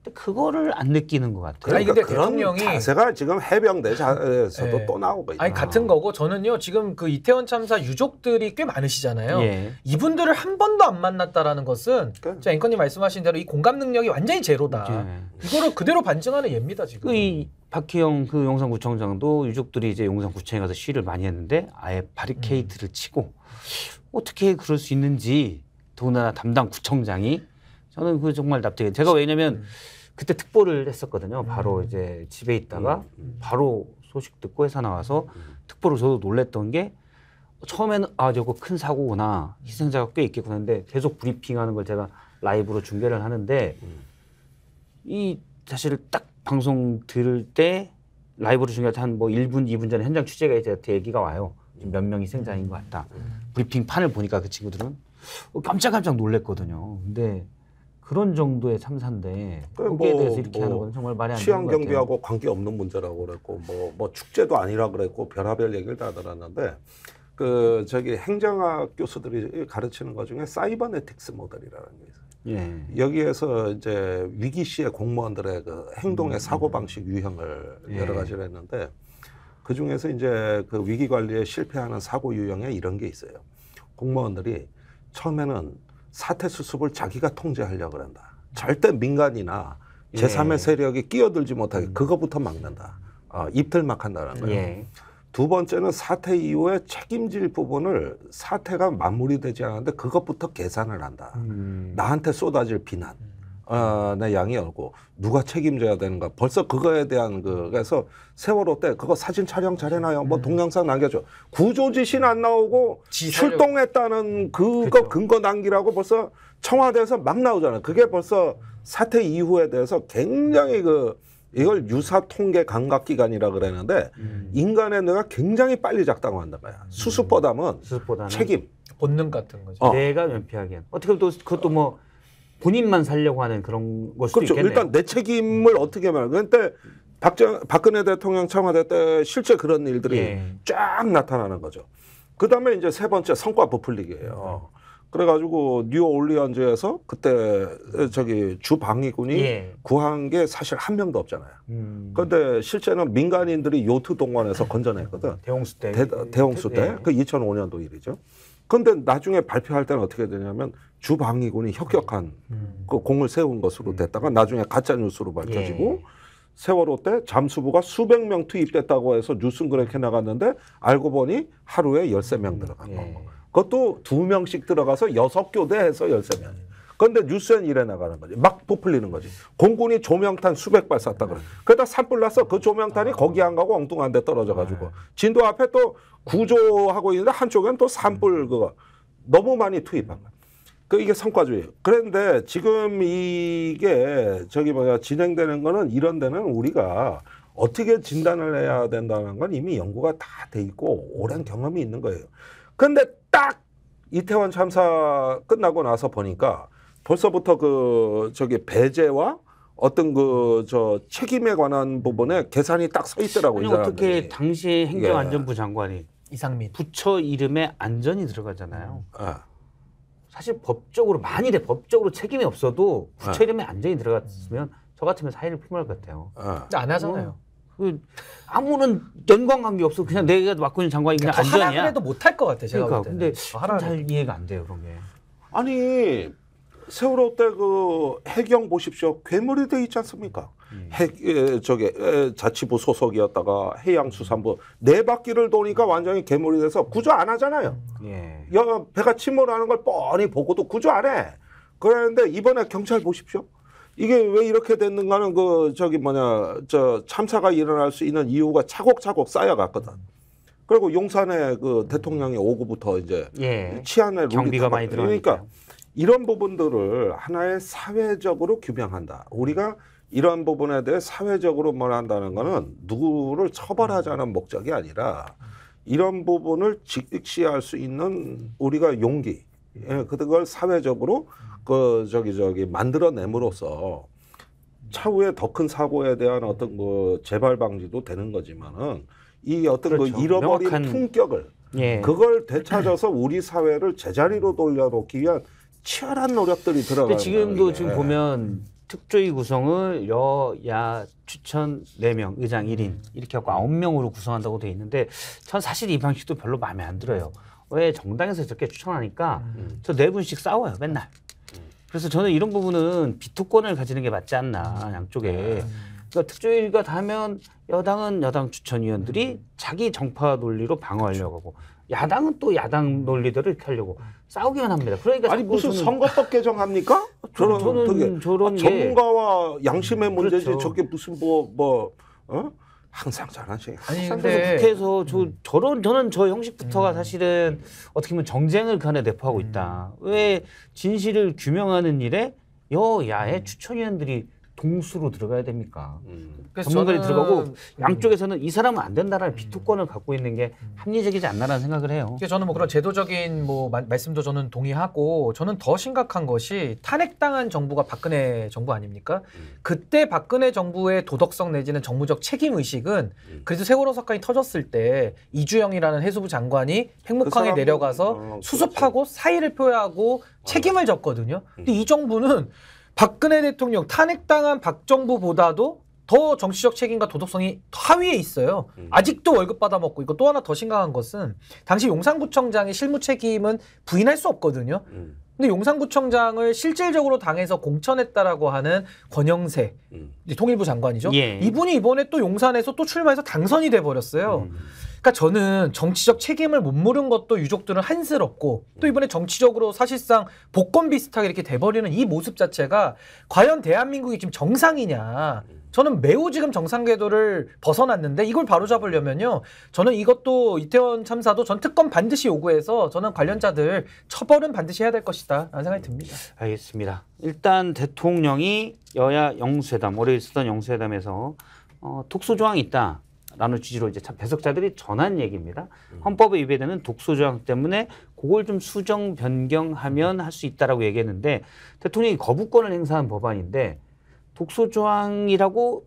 근데 그거를 안 느끼는 것 같아요. 그러니까 근데 그런 대통령이 자세가 지금 해병대에서도 또 나오고 있다. 같은 거고 저는요 지금 그 이태원 참사 유족들이 꽤 많으시잖아요. 이분들을 한 번도 안 만났다라는 것은 앵커님 말씀하신 대로 이 공감 능력이 완전히 제로다. 이거를 그대로 반증하는 예입니다 지금. 이 박희영 그 용산구청장도 유족들이 이제 용산구청에 가서 시위를 많이 했는데 아예 바리케이트를 치고 어떻게 그럴 수 있는지 더구나 담당 구청장이 저는 그거 정말 납득해요. 제가 왜냐면 그때 특보를 했었거든요. 바로 이제 집에 있다가 바로 소식 듣고 회사 나와서 특보를 저도 놀랬던 게 처음에는 저거 큰 사고구나. 희생자가 꽤 있겠구나. 근데 계속 브리핑하는 걸 제가 라이브로 중계를 하는데 이 사실 딱 방송 들을 때 라이브로 중계할 때 한 1분, 2분 전에 현장 취재가 이제 얘기가 와요. 몇 명이 희생자인 것 같다. 브리핑 판을 보니까 그 친구들은 깜짝 놀랬거든요. 근데 그런 정도의 참사인데 거기에 대해서 이렇게 하는 건 정말 말이 안 되는 것 같아요. 치안 경비하고 관계 없는 문제라고 그랬고 뭐 축제도 아니라 그랬고 별하별 얘기를 다 들었는데 행정학 교수들이 가르치는 것 중에 사이버네틱스 모델이라는 게 있어요. 예. 여기에서 이제 위기 시의 공무원들의 그 행동의 사고 방식 유형을 예. 여러 가지를 했는데 그 중에서 이제 그 위기 관리에 실패하는 사고 유형에 이런 게 있어요. 공무원들이 처음에는 사태 수습을 자기가 통제하려고 한다. 절대 민간이나 제3의 세력이 끼어들지 못하게 그거부터 막는다. 입틀막 한다는 거예요. 예. 두 번째는 사태 이후에 책임질 부분을 사태가 마무리되지 않았는데 그것부터 계산을 한다. 나한테 쏟아질 비난. 내 양이 얼고 누가 책임져야 되는가. 벌써 그거에 대한 그래서 세월호 때 그거 사진 촬영 잘해놔요. 뭐 동영상 남겨줘. 구조지신 안 나오고 출동했다는 그거 그렇죠. 근거 남기라고 벌써 청와대에서 막 나오잖아요. 그게 벌써 사태 이후에 대해서 굉장히 이걸 유사 통계 감각 기간이라 그러는데 인간의 뇌가 굉장히 빨리 작동한다 거야. 수습보다는 책임, 본능 같은 거죠. 내가 면피하기엔 어떻게 또 그것도 뭐 본인만 살려고 하는 그런 걸 수도 그렇죠. 있겠네요. 일단 내 책임을 어떻게 말해. 그런데 박근혜 대통령 청와대 때 실제 그런 일들이 예. 쫙 나타나는 거죠. 그다음에 이제 세 번째 성과 부풀리기예요. 그래가지고 뉴올리언즈에서 그때 주 방위군이 예. 구한 게 사실 한 명도 없잖아요. 그런데 실제는 민간인들이 요트 동원해서 건져냈거든. 대홍수 때. 대홍수 때. 예. 그 2005년도 일이죠. 그런데 나중에 발표할 때는 어떻게 되냐면 주 방위군이 협격한 그 공을 세운 것으로 됐다가 나중에 가짜 뉴스로 밝혀지고 예. 세월호 때 잠수부가 수백 명 투입됐다고 해서 뉴스는 그렇게 나갔는데 알고 보니 하루에 13명 들어간 예. 거고. 그것도 2명씩 들어가서 6교대 해서 13명. 그런데 뉴스엔 이래 나가는 거지. 막 부풀리는 거지. 공군이 조명탄 수백 발 쐈다 그래. 그러다 산불 났어. 그 조명탄이 거기 안 가고 엉뚱한 데 떨어져 가지고. 진도 앞에 또 구조하고 있는데 한쪽엔 또 산불 그거. 너무 많이 투입한 거야. 이게 성과주의예요. 그런데 지금 이게 진행되는 거는 이런 데는 우리가 어떻게 진단을 해야 된다는 건 이미 연구가 다 돼 있고 오랜 경험이 있는 거예요. 근데 딱 이태원 참사 끝나고 나서 보니까 벌써부터 배제와 어떤 책임에 관한 부분에 계산이 딱 서 있더라고요. 아니, 어떻게 당시 행정안전부 장관이 이상민 부처 이름에 안전이 들어가잖아요. 사실 법적으로 만일에 법적으로 책임이 없어도 부처 이름에 안전이 들어갔으면 저 같으면 사의를 표명할 것 같아요. 근데 안 하잖아요. 아무런 연관관계 없어. 그냥 내가 맡고 있는 장관이 그냥 안전이야. 하라 그래도 못할 것 같아. 제가 그러니까 볼 때는. 근데 잘 이해가 안 돼요 그런 게. 아니 세월호 때 해경 보십시오. 괴물이 돼 있지 않습니까? 자치부 소속이었다가 해양수산부 네 바퀴를 도니까 완전히 괴물이 돼서 구조 안 하잖아요. 예. 배가 침몰하는 걸 뻔히 보고도 구조 안 해. 그런데 이번에 경찰 보십시오. 이게 왜 이렇게 됐는가는 참사가 일어날 수 있는 이유가 차곡차곡 쌓여갔거든. 그리고 용산에 대통령이 오고부터 이제 치안의 경비가 많이 들어가니까. 그러니까 이런 부분들을 하나의 사회적으로 규명한다. 우리가 이런 부분에 대해 사회적으로 뭘 한다는 거는 누구를 처벌하자는 목적이 아니라 이런 부분을 직시할 수 있는 우리가 용기, 그걸 사회적으로 만들어냄으로써 차후에 더 큰 사고에 대한 어떤 재발 방지도 되는 거지만은 이 어떤 그렇죠. 잃어버린 명확한... 품격을 그걸 되찾아서 우리 사회를 제자리로 돌려놓기 위한 치열한 노력들이 들어가는 근데 지금도 지금 보면 특조위 구성을 여야 추천 4명, 의장 1인 이렇게 하고 9명으로 구성한다고 돼 있는데 전 사실 이 방식도 별로 마음에 안 들어요. 왜 정당에서 저렇게 추천하니까 저 4분씩 싸워요 맨날. 그래서 저는 이런 부분은 비토권을 가지는 게 맞지 않나 양쪽에. 그러니까 특조위가 다 하면 여당은 여당 추천위원들이 자기 정파 논리로 방어하려고 하고 야당은 또 야당 논리대로 이렇게 하려고 싸우기만 합니다. 그러니까 아니 무슨 선거법 개정합니까? 저는 저런 게 전문가와 양심의 문제지. 그렇죠. 저게 무슨 항상 잘하시네. 아니 그래서 근데 국회에서 저는 저 형식부터가 사실은 어떻게 보면 정쟁을 그 안에 내포하고 있다. 왜 진실을 규명하는 일에 여야의 추천위원들이 동수로 들어가야 됩니까? 그래서 전문가들이 저는- 들어가고 양쪽에서는 이 사람은 안 된다라는 비토권을 갖고 있는 게 합리적이지 않나라는 생각을 해요. 그래서 저는 뭐 그런 제도적인 뭐 말씀도 저는 동의하고 저는 더 심각한 것이 탄핵당한 정부가 박근혜 정부 아닙니까? 그때 박근혜 정부의 도덕성 내지는 정무적 책임 의식은 그래도 세월호 사건이 터졌을 때 이주영이라는 해수부 장관이 팽목항에 사람은- 내려가서 수습하고 사의를 표하고 책임을 졌거든요. 근데 이 정부는 박근혜 대통령 탄핵당한 박 정부보다도 더 정치적 책임과 도덕성이 더 하위에 있어요. 아직도 월급 받아먹고 있고 또 하나 더 심각한 것은 당시 용산구청장의 실무 책임은 부인할 수 없거든요. 근데 용산구청장을 실질적으로 당해서 공천했다라고 하는 권영세 이제 통일부 장관이죠. 예. 이분이 이번에 또 용산에서 또 출마해서 당선이 돼 버렸어요. 그러니까 저는 정치적 책임을 못 물은 것도 유족들은 한스럽고 또 이번에 정치적으로 사실상 복권 비슷하게 이렇게 돼버리는 이 모습 자체가 과연 대한민국이 지금 정상이냐. 저는 매우 지금 정상 궤도를 벗어났는데 이걸 바로잡으려면요. 저는 이것도 이태원 참사도 전 특검 반드시 요구해서 저는 관련자들 처벌은 반드시 해야 될 것이다 라는 생각이 듭니다. 알겠습니다. 일단 대통령이 여야 영수회담, 올해 있었던 영수회담에서 독소조항이 있다라는 취지로 이제 참 배석자들이 전한 얘기입니다. 헌법에 위배되는 독소조항 때문에 그걸 좀 수정 변경하면 할 수 있다라고 얘기했는데 대통령이 거부권을 행사한 법안인데 독소조항이라고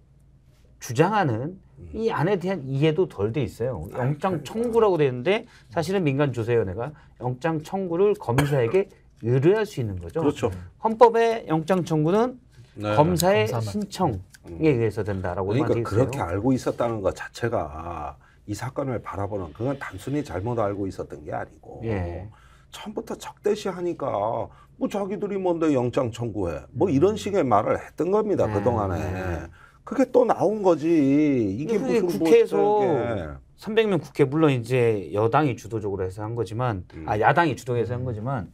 주장하는 이 안에 대한 이해도 덜 돼 있어요. 영장 청구라고 돼 있는데 사실은 민간조사위원회가 영장 청구를 검사에게 의뢰할 수 있는 거죠. 그렇죠. 헌법의 영장 청구는 네. 검사의 검사만. 신청에 의해서 된다라고 그러니까 돼 있어요. 그렇게 알고 있었다는 것 자체가 이 사건을 바라보는 그건 단순히 잘못 알고 있었던 게 아니고 예. 처음부터 적대시하니까 뭐 자기들이 뭔데 영장 청구해 뭐 이런 식의 말을 했던 겁니다. 그동안에. 그게 또 나온 거지. 이게 그게 무슨 국회에서 뭐 300명 국회 물론 이제 여당이 주도적으로 해서 한 거지만 야당이 주도해서 한 거지만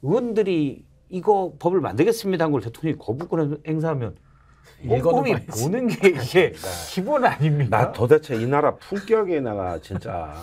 의원들이 이거 법을 만들겠습니다 한 걸 대통령이 거부권 행사하면 꼼꼼히 보는 게 이게 기본 아닙니까? 나 도대체 이 나라 품격이 내가 진짜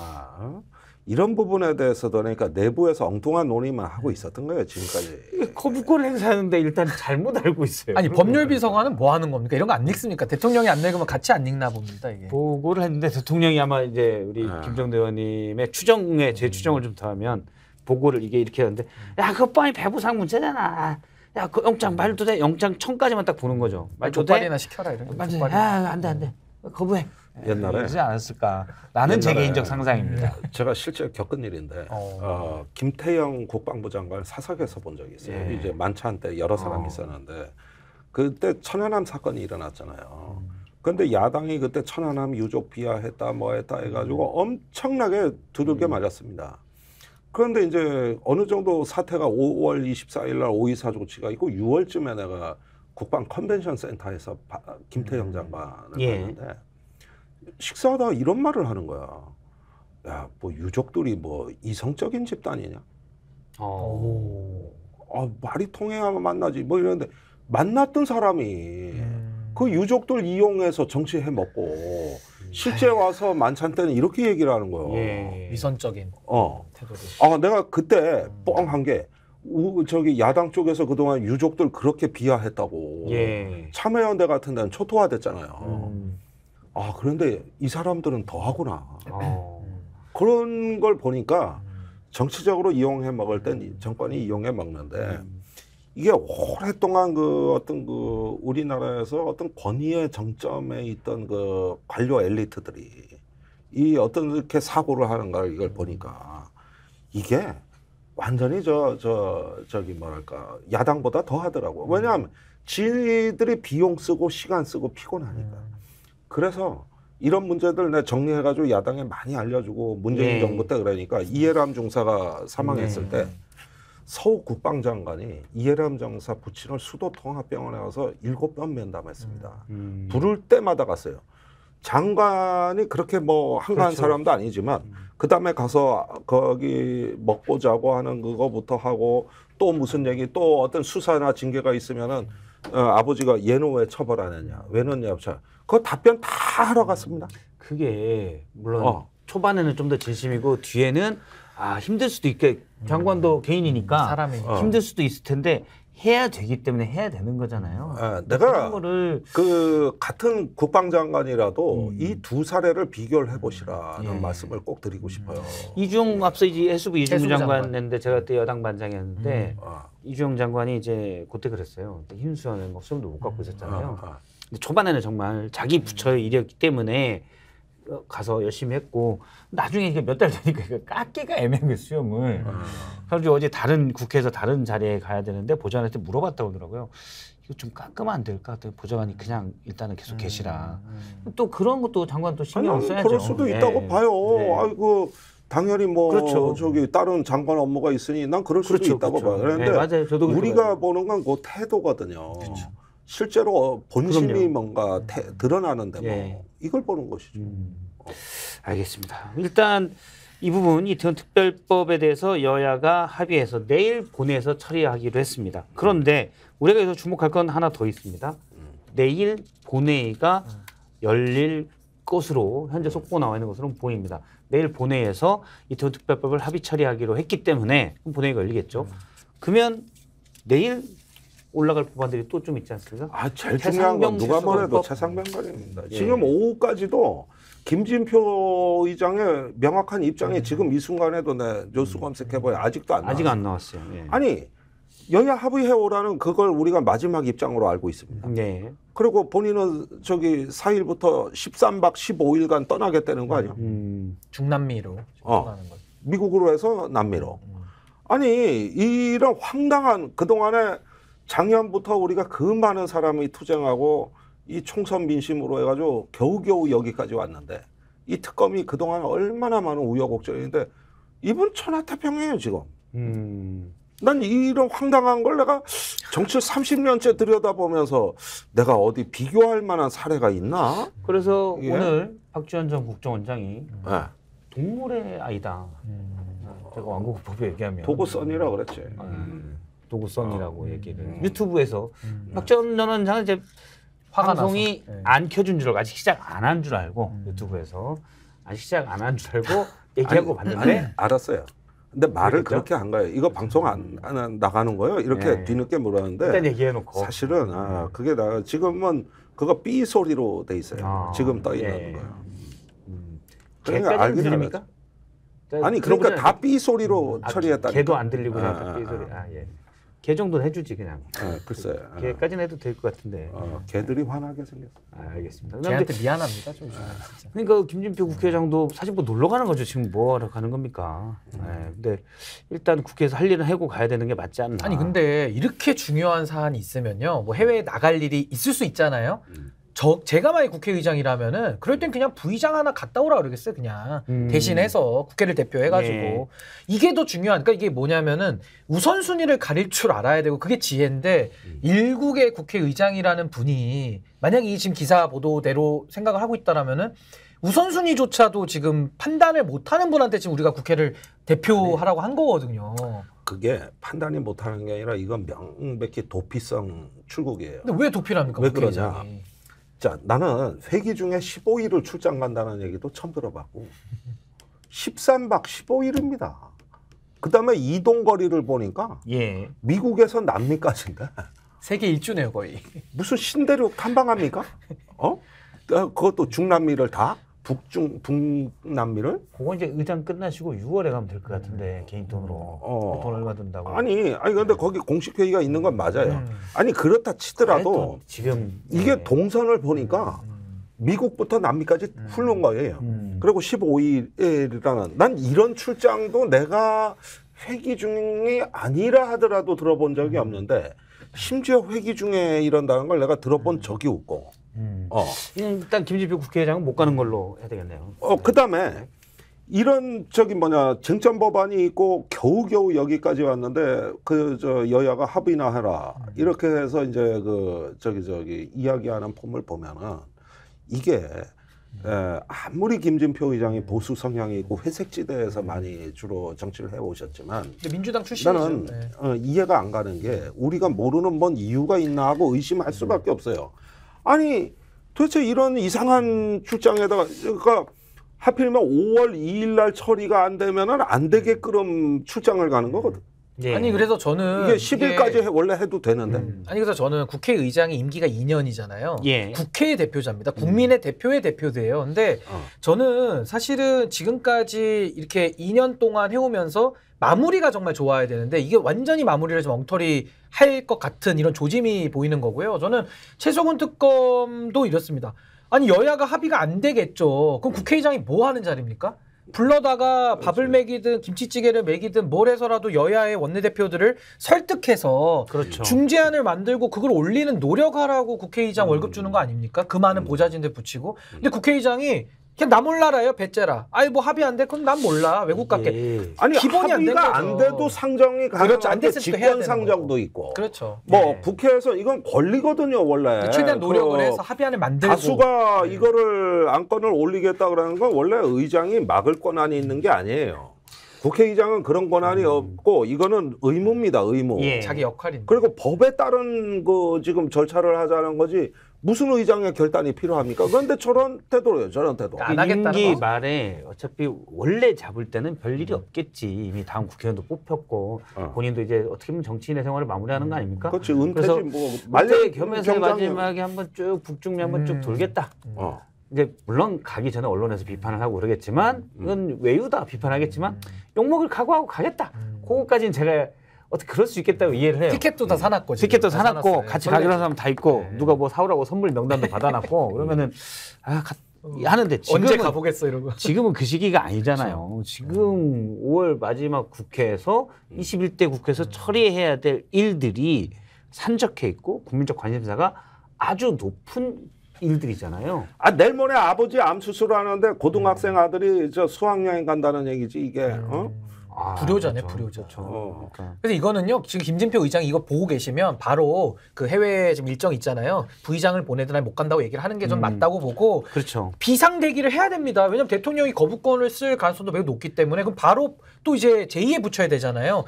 이런 부분에 대해서도 그러니까 내부에서 엉뚱한 논의만 하고 있었던 거예요 지금까지. 거부권 행사하는데 일단 잘못 알고 있어요. 아니 법률비서관은 뭐 하는 겁니까? 이런 거 안 읽습니까? 대통령이 안 읽으면 같이 안 읽나 봅니다. 이게. 보고를 했는데 대통령이 아마 이제 우리 김정대 의원님의 추정에 재추정을 좀 더하면 보고를 이게 이렇게 하는데 야 그거 뻔히 배부상 문제잖아. 야 그 영장 말도 돼. 영장 청까지만 딱 보는 거죠. 말도 돼. 족발이나 시켜라 이런 거. 안돼 거부해. 옛날에 그러지 않았을까? 나는 제 개인적 상상입니다. 제가 실제 겪은 일인데 김태영 국방부 장관 사석에서 본 적이 있어요. 예. 이제 만찬 때 여러 사람이 있었는데 그때 천안함 사건이 일어났잖아요. 그런데 야당이 그때 천안함 유족 비하했다 뭐했다 해가지고 엄청나게 두들겨 맞았습니다. 그런데 이제 어느 정도 사태가 5월 24일 날 5.24 조치가 있고 6월쯤에 내가 국방 컨벤션 센터에서 김태영 장관을 봤는데 식사하다가 이런 말을 하는 거야. 야, 뭐 유족들이 뭐 이성적인 집단이냐? 말이 통해야만 만나지. 뭐 이러는데 만났던 사람이 그 유족들 이용해서 정치해 먹고 실제 와서 만찬 때는 이렇게 얘기를 하는 거예요. 예. 위선적인 태도를. 내가 그때 뻥한 게 저기 야당 쪽에서 그동안 유족들 그렇게 비하했다고. 예. 참여연대 같은 데는 초토화됐잖아요. 그런데 이 사람들은 더 하구나. 그런 걸 보니까 정치적으로 이용해 먹을 땐 정권이 이용해 먹는데 이게 오랫동안 그 어떤 그 우리나라에서 어떤 권위의 정점에 있던 그 관료 엘리트들이 이 어떤 이렇게 사고를 하는 걸 이걸 보니까 이게 완전히 저기 뭐랄까 야당보다 더 하더라고요. 왜냐하면 지들이 비용 쓰고 시간 쓰고 피곤하니까. 그래서 이런 문제들 내가 정리해가지고 야당에 많이 알려주고 문재인 정부 때 그러니까 이해람 중사가 사망했을 때 서욱 국방장관이 이해람 장사 부친을 수도통합병원에 가서 7번 면담했습니다. 부를 때마다 갔어요. 장관이 그렇게 뭐 한가한 사람도 아니지만 그 다음에 가서 거기 먹고 자고 하는 그거부터 하고 또 무슨 얘기 또 어떤 수사나 징계가 있으면은 아버지가 얘는 왜 처벌 안 했냐 왜 넣냐 그거 답변 다 하러 갔습니다. 그게 물론 초반에는 좀 더 진심이고 뒤에는 힘들 수도 있게 장관도 개인이니까 사람이니까. 힘들 수도 있을 텐데 해야 되기 때문에 해야 되는 거잖아요. 내가 거를 그 같은 국방장관이라도 이 두 사례를 비교를 해보시라는 말씀을 꼭 드리고 싶어요. 이중 앞서 이제 해수부 이중구 해수부 장관 장관. 했는데 제가 그때 여당 반장이었는데 이주영 장관이 이제 그때 그랬어요. 힘수원에 뭐 수염도 못 갖고 있었잖아요. 근데 초반에는 정말 자기 부처의 일이었기 때문에 가서 열심히 했고 나중에 몇 달 되니까 깎기가 애매한 거예요, 수염을. 그래서 어제 다른 국회에서 다른 자리에 가야 되는데 보좌관한테 물어봤다고 하더라고요. 이거 좀 깎으면 안 될까? 그랬더니 보좌관이 그냥 일단은 계속 계시라. 또 그런 것도 장관 또 신경 써야죠. 그럴 수도 있다고 봐요. 아이고 당연히 뭐 그렇죠. 저기 다른 장관 업무가 있으니 난 그럴 수도 있다고 봐요. 그런데 맞아요. 저도 우리가 보는 건 그 태도거든요. 실제로 본심이 그럼요. 뭔가 드러나는데 뭐 이걸 보는 것이죠. 알겠습니다. 일단 이 부분 이태원 특별법에 대해서 여야가 합의해서 내일 본회에서 처리하기로 했습니다. 그런데 우리가 여기서 주목할 건 하나 더 있습니다. 내일 본회의가 열릴 것으로 현재 속보 나와 있는 것으로 보입니다. 내일 본회의에서 이태원 특별법을 합의 처리하기로 했기 때문에 본회의가 열리겠죠. 그러면 내일 올라갈 법안들이 또 좀 있지 않습니까? 제일 중요한 건 누가 뭐래도 최상병관입니다. 지금 오후까지도 김진표 의장의 명확한 입장이 지금 이 순간에도 내 뉴스 검색해봐야 아직도 안 나왔어요. 아직 안 나왔어요. 아니 여야 합의해오라는 그걸 우리가 마지막 입장으로 알고 있습니다. 그리고 본인은 저기 4일부터 13박 15일간 떠나겠다는 거 아니야? 중남미로 떠나는 거죠. 미국으로 해서 남미로. 아니 이런 황당한 그동안에 작년부터 우리가 그 많은 사람이 투쟁하고 이 총선 민심으로 해가지고 겨우겨우 여기까지 왔는데 이 특검이 그동안 얼마나 많은 우여곡절인데 이분 천하태평이에요 지금. 난 이런 황당한 걸 내가 정치 30년째 들여다보면서 내가 어디 비교할 만한 사례가 있나? 그래서 오늘 박지원 전 국정원장이 동물의 아이다. 제가 완곡법에 얘기하면 도구선이라 그랬지. 도구선이라고 얘기를 유튜브에서 박지원 전 원장은 이제 방송이 안 켜준 줄 알고 아직 시작 안 한 줄 알고 유튜브에서 아직 시작 안 한 줄 알고 얘기하고 봤는데 알았어요. 근데 말을 그랬죠? 그렇게 한 거예요. 이거 방송 안 나가는 거예요? 이렇게 뒤늦게 물었는데 일단 얘기해놓고 사실은 그게 지금은 그거 삐 소리로 돼 있어요. 지금 떠 있는 거예요. 걔까지는 알긴 들립니까? 아니 그러니까 다 삐 소리로 처리했다니까. 걔도 안 들리고 그냥 삐 소리. 걔 정도는 해주지 그냥. 글쎄. 걔까지는 해도 될 것 같은데. 걔들이 화나게 생겼어. 알겠습니다. 걔한테 미안합니다. 좀 진짜. 그러니까 김진표 국회의장도 사실 뭐 놀러 가는 거죠. 지금 뭐 하러 가는 겁니까? 근데 일단 국회에서 할 일은 하고 가야 되는 게 맞지 않나. 아니 근데 이렇게 중요한 사안이 있으면요. 뭐 해외에 나갈 일이 있을 수 있잖아요. 제가 만약 국회의장이라면은 그럴 땐 그냥 부의장 하나 갔다 오라 그러겠어요. 그냥 대신해서 국회를 대표해가지고 이게 더 중요한. 그러니까 이게 뭐냐면은 우선순위를 가릴 줄 알아야 되고 그게 지혜인데 일국의 국회의장이라는 분이 만약에 이 지금 기사 보도대로 생각을 하고 있다라면은 우선순위조차도 지금 판단을 못하는 분한테 지금 우리가 국회를 대표하라고 한 거거든요. 그게 판단이 못하는 게 아니라 이건 명백히 도피성 출국이에요. 근데 왜 도피랍니까? 왜 그러냐? 자, 나는 회기 중에 15일을 출장 간다는 얘기도 처음 들어봤고 13박 15일입니다. 그다음에 이동 거리를 보니까 미국에서 남미까지인데 세계 일주네요 거의. 무슨 신대륙 탐방합니까? 그것도 중남미를 다? 북남미를? 그건 이제 의장 끝나시고 6월에 가면 될 것 같은데 개인 돈으로 돈 얼마 든다고. 아니 근데 거기 공식 회의가 있는 건 맞아요. 아니 그렇다 치더라도 지금 이게 동선을 보니까 미국부터 남미까지 훑는 거예요. 그리고 15일이라는 난 이런 출장도 내가 회기 중이 아니라 하더라도 들어본 적이 없는데 심지어 회기 중에 이런다는 걸 내가 들어본 적이 없고. 일단 김진표 국회의장은 못 가는 걸로 해야 되겠네요. 그다음에 이런 쟁점 법안이 있고 겨우겨우 여기까지 왔는데 여야가 합의나 해라 이렇게 해서 이제 이야기하는 폼을 보면은 이게 아무리 김진표 의장이 보수 성향이 있고 회색지대에서 많이 주로 정치를 해오셨지만 민주당 출신이죠. 나는 이해가 안 가는 게 우리가 모르는 뭔 이유가 있나 하고 의심할 수밖에 없어요. 아니 도대체 이런 이상한 출장에다가 그러니까 하필이면 5월 2일 날 처리가 안 되면은 안 되게끔 출장을 가는 거거든. 예. 아니 그래서 저는 이게 10일까지 원래 해도 되는데. 아니 그래서 저는 국회의장이 임기가 2년이잖아요. 예. 국회의 대표자입니다. 국민의 대표의 대표돼요. 근데 저는 사실은 지금까지 이렇게 2년 동안 해오면서 마무리가 정말 좋아야 되는데 이게 완전히 마무리를 좀 엉터리 할 것 같은 이런 조짐이 보이는 거고요. 저는 최소근 특검도 이렇습니다. 아니 여야가 합의가 안 되겠죠. 그럼 국회의장이 뭐 하는 자리입니까? 불러다가 밥을 먹이든 김치찌개를 먹이든 뭘 해서라도 여야의 원내대표들을 설득해서 그렇죠. 중재안을 만들고 그걸 올리는 노력하라고 국회의장 월급 주는 거 아닙니까? 그 많은 보좌진들 붙이고. 근데 국회의장이 그냥 나 몰라라요, 배째라. 아이 뭐 합의 안 돼? 그럼 난 몰라. 외국 갈게. 예. 아니 기본이 안 된 합의가 거죠. 안 돼도 상정이 가능한데 그렇죠. 안 됐으니까 해야 직권 되는 상정도 거고. 있고. 그렇죠. 뭐 네. 국회에서 이건 권리거든요 원래. 최대한 노력을 그 해서 합의안을 만들고. 다수가 이거를 안건을 올리겠다 그러는 건 원래 의장이 막을 권한이 있는 게 아니에요. 국회의장은 그런 권한이 없고 이거는 의무입니다. 의무. 예. 자기 역할인데. 그리고 법에 따른 그 지금 절차를 하자는 거지 무슨 의장의 결단이 필요합니까? 그런데 저런 태도예요. 저런 태도. 안 하겠다는 임기 거. 말에 어차피 원래 잡을 때는 별일이 없겠지. 이미 다음 국회의원도 뽑혔고 본인도 이제 어떻게 보면 정치인의 생활을 마무리하는 거 아닙니까? 그렇지 은퇴지 그래서 뭐 말년 겸해서 경장이요. 마지막에 한번 쭉 북중미 한번 쭉 돌겠다. 이제 물론 가기 전에 언론에서 비판을 하고 그러겠지만 이건 외유다 비판하겠지만 욕먹을 각오하고 가겠다. 그거까지는 제가 어떻게 그럴 수 있겠다고 이해를 해요. 티켓도 다 사놨고. 지금. 티켓도 다 사놨고 사놨어요. 같이 가기로 한 사람 다 있고 네. 누가 뭐 사오라고 선물 명단도 받아놨고 그러면은 하는데 언제 지금은 가보겠어 이러고. 지금은 그 시기가 아니잖아요. 지금 5월 마지막 국회에서 21대 국회에서 처리해야 될 일들이 산적해 있고 국민적 관심사가 아주 높은 일들이잖아요. 아 내일 모레 아버지 암 수술하는데 고등학생 아들이 저 수학여행 간다는 얘기지 이게. 불효자네, 그렇죠. 불효자. 그러니까. 그래서 이거는요, 지금 김진표 의장이 이거 보고 계시면 바로 그 해외 지금 일정 있잖아요. 부의장을 보내드나 못 간다고 얘기를 하는 게 좀 맞다고 보고 그렇죠. 비상 대기를 해야 됩니다. 왜냐하면 대통령이 거부권을 쓸 가능성도 매우 높기 때문에 그럼 바로 또 이제 제2에 붙여야 되잖아요.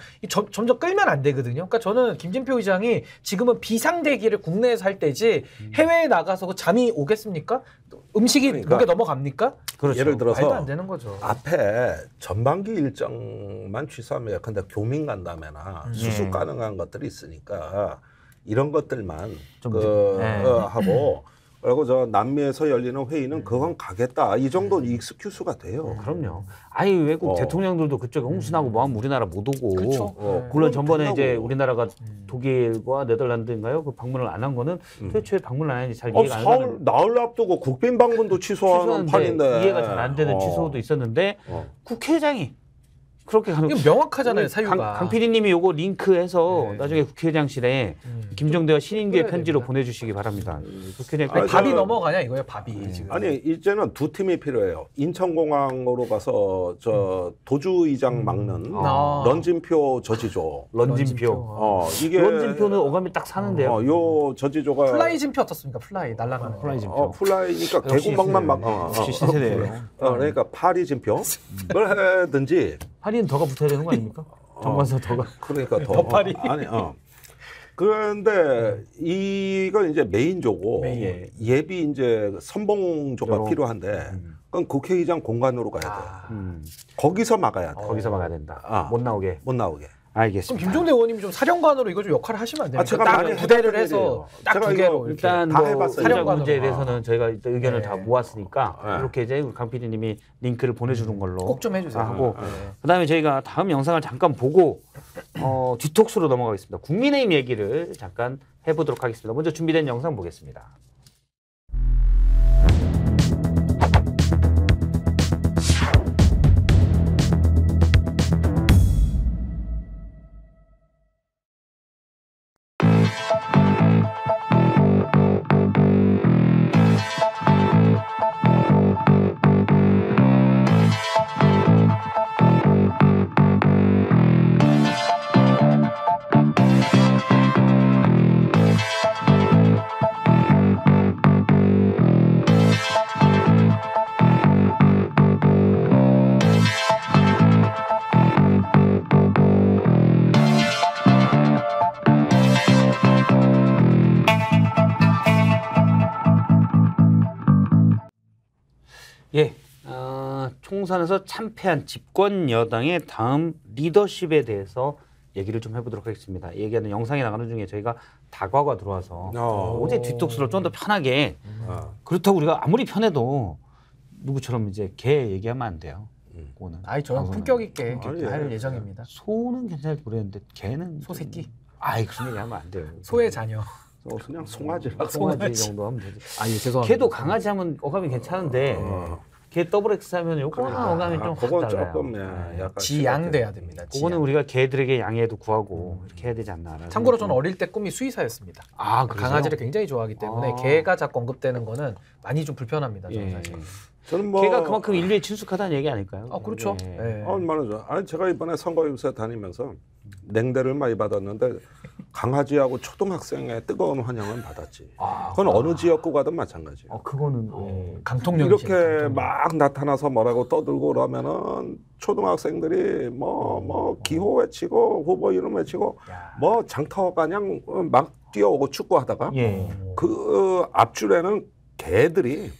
점점 끌면 안 되거든요. 그러니까 저는 김진표 의장이 지금은 비상 대기를 국내에서 할 때지 해외에 나가서 그 잠이 오겠습니까? 음식이 그러니까. 목에 넘어갑니까? 그렇죠. 예를 들어서 말도 안 되는 거죠. 앞에 전반기 일정만 취소하면 근데 교민 간담회나 수습 예. 가능한 것들이 있으니까 이런 것들만 좀 하고 그리고 저 남미에서 열리는 회의는 그건 가겠다 이 정도 익스큐스가 돼요. 그럼요. 아니 외국 대통령들도 그쪽에 홍순하고 뭐하면 우리나라 못 오고. 그렇죠. 물론 그건 전번에 끝나고. 이제 우리나라가 독일과 네덜란드인가요? 그 방문을 안 한 거는 도대체 방문을 안 했는지 잘 이해가 안 가는. 나흘 앞두고 국빈 방문도 취소하는 판인데 이해가 잘 안 되는 취소도 있었는데 국회의장이 그렇게 가는. 이거 명확하잖아요, 사유가. 강 PD님이 요거 링크해서 네. 나중에 국회의장실에 김정대와 신인규의 그래야 편지로 됩니다. 보내주시기 바랍니다. 국회의장 아니, 밥이 저- 넘어가냐 이거예요, 밥이 지금. 아니 이제는 두 팀이 필요해요. 인천공항으로 가서 저 도주의장 막는 아. 런진표 저지조. 런진표. 이게 런진표는 오감이 딱 사는데요. 요 저지조가 플라이 진표 어떻습니까? 플라이 날아가는 거. 플라이 진표. 플라이니까 역시 개구멍만 막. 역시 신세대예요. 그러니까 파리 진표 를 해든지. 파리는 더가 붙어야 되는 거 아닙니까? 정관사 더가. 그러니까 더 파리. 아니 그런데 이건 이제 메인조고 메인. 예비 이제 선봉조가 요런. 필요한데 그건 국회의장 공간으로 가야 돼. 음. 거기서 막아야 돼. 거기서 막아야 된다. 아. 못 나오게. 못 나오게. 그럼 알겠습니다. 김종대 의원님이 좀 사령관으로 이거 좀 역할을 하시면 안 돼요? 제가 딱 많이 부대를 해봤던 해서 일이에요. 딱 제가 두 이거 개로 이렇게. 일단 다 뭐 해봤어요. 의장 사령관으로. 문제에 대해서는 저희가 일단 의견을 네. 다 모았으니까 네. 이렇게 이제 강 PD님이 링크를 보내주는 걸로 꼭 좀 해주세요. 하고 네. 그다음에 저희가 다음 영상을 잠깐 보고 뒤톡스로 넘어가겠습니다. 국민의힘 얘기를 잠깐 해보도록 하겠습니다. 먼저 준비된 영상 보겠습니다. 예, 총선에서 참패한 집권 여당의 다음 리더십에 대해서 얘기를 좀 해보도록 하겠습니다. 얘기하는 영상이 나가는 중에 저희가 다과가 들어와서 어제 뒷독수로 좀 더 편하게 그렇다고 우리가 아무리 편해도 누구처럼 이제 개 얘기하면 안 돼요. 그거는. 아이 저는 품격 있게 할 예정입니다. 소는 괜찮을 모르겠는데 개는 소새끼. 아이 그런 얘기하면 안 돼요. 소의 자녀. 그냥 송아지라. 송아지 정도 하면 되지. 아니 죄송합니다. 개도 강아지 하면 어감이 괜찮은데 개 더블 X 하면 요거는 어감이 좀 그건 확 달라요. 조금 약간 지양돼야 됩니다. 그거는 지양. 우리가 개들에게 양해도 구하고 이렇게 해야 되지 않나. 참고로 저는 어릴 때 꿈이 수의사였습니다. 아, 그래요? 강아지를 굉장히 좋아하기 때문에 아. 개가 자꾸 언급되는 거는 많이 좀 불편합니다. 저는 사실. 저는 뭐 개가 그만큼 인류에 친숙하다는 얘기 아닐까요? 아 그렇죠. 예. 네. 말이죠. 아니 제가 이번에 선거유세 다니면서 냉대를 많이 받았는데 강아지하고 초등학생의 뜨거운 환영은 받았지. 그건 어느 지역구 가든 마찬가지. 그거는 강통령 이렇게 막 나타나서 뭐라고 떠들고 그러면은 초등학생들이 뭐 기호 외치고 후보 이름 외치고 뭐 장터 마냥 막 뛰어오고 축구하다가 그 앞줄에는 개들이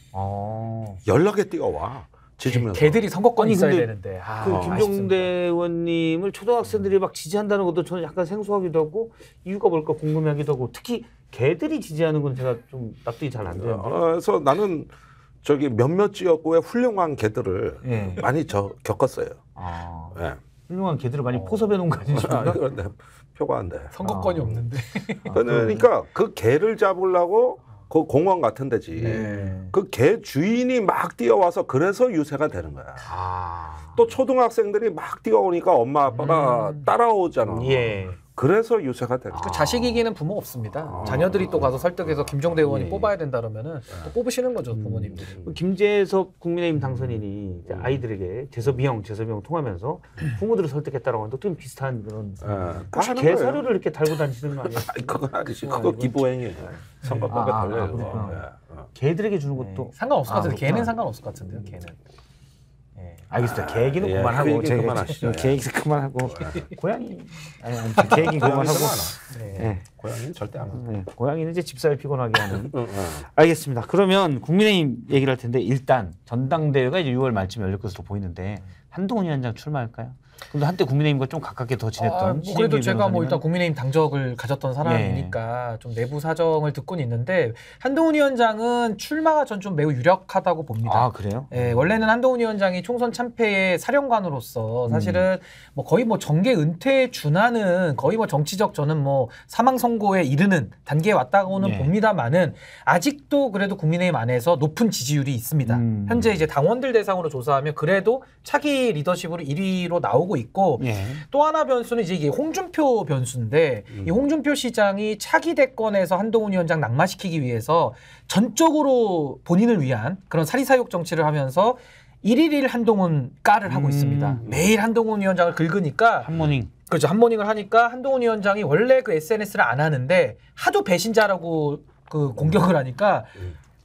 여러 개 뛰어와. 개들이 선거권이 있어야 근데 되는데. 그 김종대 의원님을 초등학생들이 막 지지한다는 것도 저는 약간 생소하기도 하고 이유가 뭘까 궁금하기도 하고 특히 개들이 지지하는 건 제가 좀 납득이 잘 안 되는데. 그래서 나는 저기 몇몇 지역구에 훌륭한 개들을 많이 겪었어요. 네. 훌륭한 개들을 많이 포섭해 놓은 거 아니십니까? 그런데 표가 안 돼. 선거권이 없는데. 그러니까 그 개를 잡으려고 그 공원 같은 데지. 그 개 주인이 막 뛰어와서 그래서 유세가 되는 거야. 또 초등학생들이 막 뛰어오니까 엄마 아빠가 따라오잖아. 그래서 유세가 되는 거야. 그 자식 이기는 부모 없습니다. 자녀들이 또 가서 설득해서 김종대 의원이 뽑아야 된다 그러면은 또 뽑으시는 거죠, 부모님들이. 김재석 국민의힘 당선인이 이제 아이들에게 재섭이 형 통하면서 부모들을 설득했다라고 하는데 좀 비슷한 그런 혹시 개 사료를 이렇게 달고 다니시는 거 아니에요? 그건 아니지. 그거 기부행위예요. 선거법에 걸려요. 개들에게 주는 것도 상관없을 것 같은데 개는 상관없을 것 같은데요. 개는. 알겠습니다. 개 얘기는 그만하고 그 얘기 그만하시죠. 개 얘기 그만하고 고양이 개 얘기 그만하고 고양이는 절대 안 하고. 고양이는 이제 집사를 피곤하게 하는. 알겠습니다. 그러면 국민의힘 얘기를 할 텐데 일단 전당대회가 이제 6월 말쯤에 열릴 것으로 보이는데 한동훈 위원장 출마할까요? 근데 한때 국민의힘과 좀 가깝게 더 지냈던. 그래도 제가 뭐 일단 국민의힘 당적을 가졌던 사람이니까 좀 내부 사정을 듣고는 있는데 한동훈 위원장은 출마가 전 좀 매우 유력하다고 봅니다. 아 그래요? 원래는 한동훈 위원장이 총선 참패의 사령관으로서 사실은 뭐 거의 뭐 정계 은퇴에 준하는 거의 뭐 정치적 저는 뭐 사망 선고에 이르는 단계에 왔다고는 봅니다만은 아직도 그래도 국민의힘 안에서 높은 지지율이 있습니다. 현재 이제 당원들 대상으로 조사하면 그래도 차기 리더십으로 1위로 나오고 있고 또 하나 변수는 이제 이게 홍준표 변수인데 이 홍준표 시장이 차기 대권에서 한동훈 위원장 낙마시키기 위해서 전적으로 본인을 위한 그런 사리사욕 정치를 하면서 1일 한동훈 까를 하고 있습니다. 매일 한동훈 위원장을 긁으니까 한모닝. 그렇죠. 한모닝을 하니까 한동훈 위원장이 원래 그 SNS를 안 하는데 하도 배신자라고 그 공격을 하니까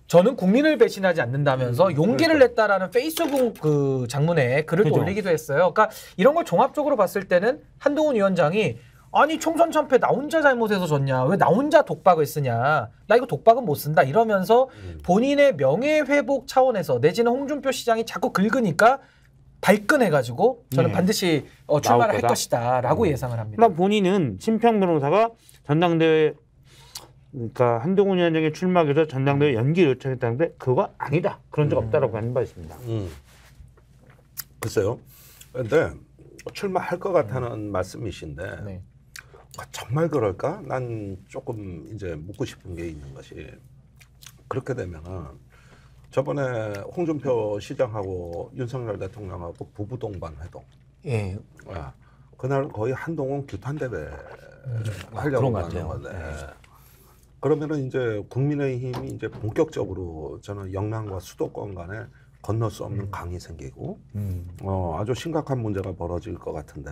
저는 국민을 배신하지 않는다면서 용기를 냈다라는 페이스북 그 장문에 글을 또 올리기도 했어요. 그러니까 이런 걸 종합적으로 봤을 때는 한동훈 위원장이 아니 총선 참패 나 혼자 잘못해서 졌냐, 왜 나 혼자 독박을 쓰냐, 나 이거 독박은 못 쓴다 이러면서 본인의 명예회복 차원에서 내지는 홍준표 시장이 자꾸 긁으니까 발끈해가지고 저는 반드시 출마를 할 것이다 라고 예상을 합니다. 그러니까 본인은 심평 변호사가 전당대회 그러니까 한동훈 위원장의 출마에 대해서 전당대회 연기를 요청했다는데 그거 아니다. 그런 적 없다라고 하는 바 있습니다. 글쎄요. 그런데 출마할 것 같다는 말씀이신데 정말 그럴까? 난 조금 이제 묻고 싶은 게 있는 것이 그렇게 되면은 저번에 홍준표 시장하고 윤석열 대통령하고 부부 동반 회동. 그날 거의 한동훈 규탄대회 하려고 하는 건데. 그러면은 이제 국민의힘이 이제 본격적으로 저는 영남과 수도권 간에 건널 수 없는 강이 생기고 아주 심각한 문제가 벌어질 것 같은데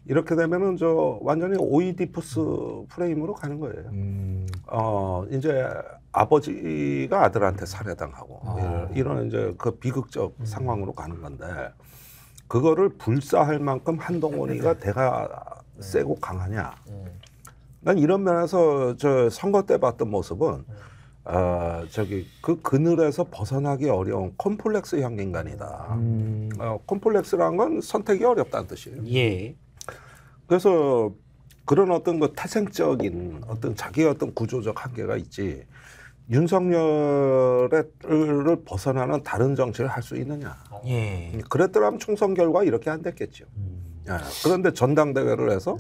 이렇게 되면은 저 완전히 오이디푸스 프레임으로 가는 거예요. 이제 아버지가 아들한테 살해당하고 이런 이제 그 비극적 상황으로 가는 건데 그거를 불사할 만큼 한동훈이가 대가 세고 강하냐? 난 이런 면에서 저 선거 때 봤던 모습은 저기 그 그늘에서 벗어나기 어려운 콤플렉스형 인간이다. 콤플렉스란 건 선택이 어렵다는 뜻이에요. 그래서 그런 어떤 그 태생적인 어떤 자기의 어떤 구조적 한계가 있지. 윤석열을 벗어나는 다른 정치를 할 수 있느냐. 예. 그랬더라면 총선 결과 이렇게 안 됐겠죠. 그런데 전당대회를 해서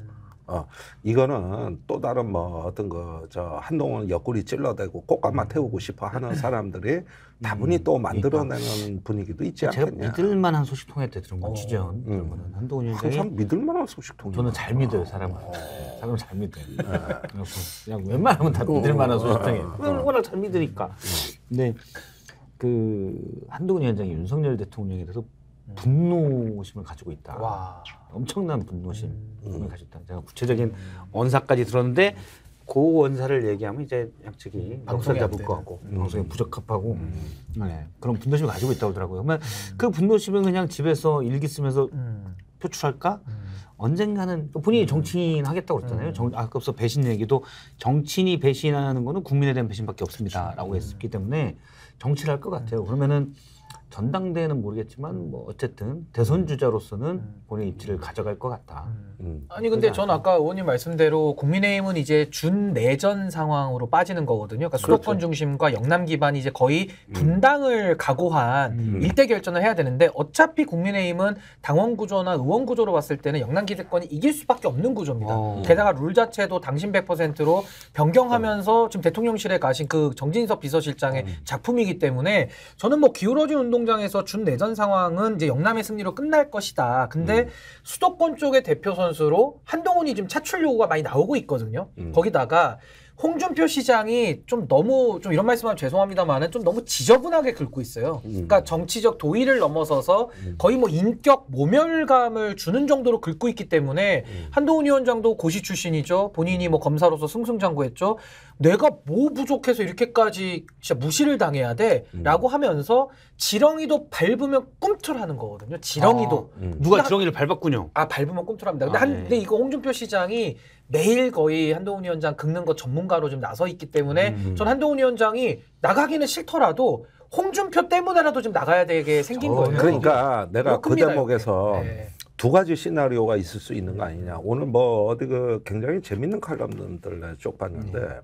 이거는 또 다른 뭐 어떤 저 한동훈 옆구리 찔러대고 꽃감만 태우고 싶어 하는 사람들이 다분히 또 만들어내는 분위기도 있지 않겠냐. 제가 믿을만한 소식통에 때 들은 건 취재원 그런 거는 한동훈 위원장이 항상 믿을만한 소식통이. 저는 잘 믿어요 사람을. 사람을 잘 믿어요. 그냥 웬만하면 다 믿을만한 소식통이에요. 워낙 잘 믿으니까. 근데 그 한동훈 위원장이 윤석열 대통령에 대해서 분노심을 가지고 있다. 와. 엄청난 분노심을 가지고 있다. 제가 구체적인 언사까지 들었는데 그 원사를 얘기하면 이제 양측이 멱살 잡을 것 같고 방송에 부적합하고 네, 그런 분노심을 가지고 있다고 하더라고요. 그러면 그 분노심은 그냥 집에서 일기 쓰면서 표출할까? 언젠가는 본인이 정치인 하겠다고 그랬잖아요. 아까서 배신 얘기도 정치인이 배신하는 거는 국민에 대한 배신밖에 없습니다라고 했기 때문에 정치를 할 것 같아요. 그러면은 전당대회는 모르겠지만 뭐 어쨌든 대선 주자로서는 본인의 입지를 가져갈 것 같다. 아니 근데 전 아까 의원님 말씀대로 국민의힘은 이제 준내전 상황으로 빠지는 거거든요. 그러니까 수도권 중심과 영남 기반이 이제 거의 분당을 각오한 일대 결전을 해야 되는데 어차피 국민의힘은 당원 구조나 의원 구조로 봤을 때는 영남 기득권이 이길 수밖에 없는 구조입니다. 게다가 룰 자체도 당신 100%로 변경하면서 지금 대통령실에 가신 그 정진석 비서실장의 작품이기 때문에 저는 뭐 기울어진 운동장에서 준내전 상황은 이제 영남의 승리로 끝날 것이다. 근데 수도권 쪽의 대표 선수로 한동훈이 지금 차출 요구가 많이 나오고 있거든요. 거기다가 홍준표 시장이 좀 너무 좀 이런 말씀하면 죄송합니다만은 좀 너무 지저분하게 긁고 있어요. 그러니까 정치적 도의를 넘어서서 거의 뭐 인격 모멸감을 주는 정도로 긁고 있기 때문에 한동훈 위원장도 고시 출신이죠. 본인이 뭐 검사로서 승승장구했죠. 내가 뭐 부족해서 이렇게까지 진짜 무시를 당해야 돼? 라고 하면서 지렁이도 밟으면 꿈틀하는 거거든요. 지렁이도. 누가 지렁이를 밟았군요. 밟으면 꿈틀합니다. 근데 이거 홍준표 시장이 매일 거의 한동훈 위원장 긁는 거 전문가로 좀 나서 있기 때문에 전 한동훈 위원장이 나가기는 싫더라도 홍준표 때문에라도 좀 나가야 되게 생긴 거예요. 그러니까 내가 그 대목에서 네. 두 가지 시나리오가 있을 수 있는 거 아니냐. 오늘 뭐 어디 그 굉장히 재밌는 칼럼들을 쭉 봤는데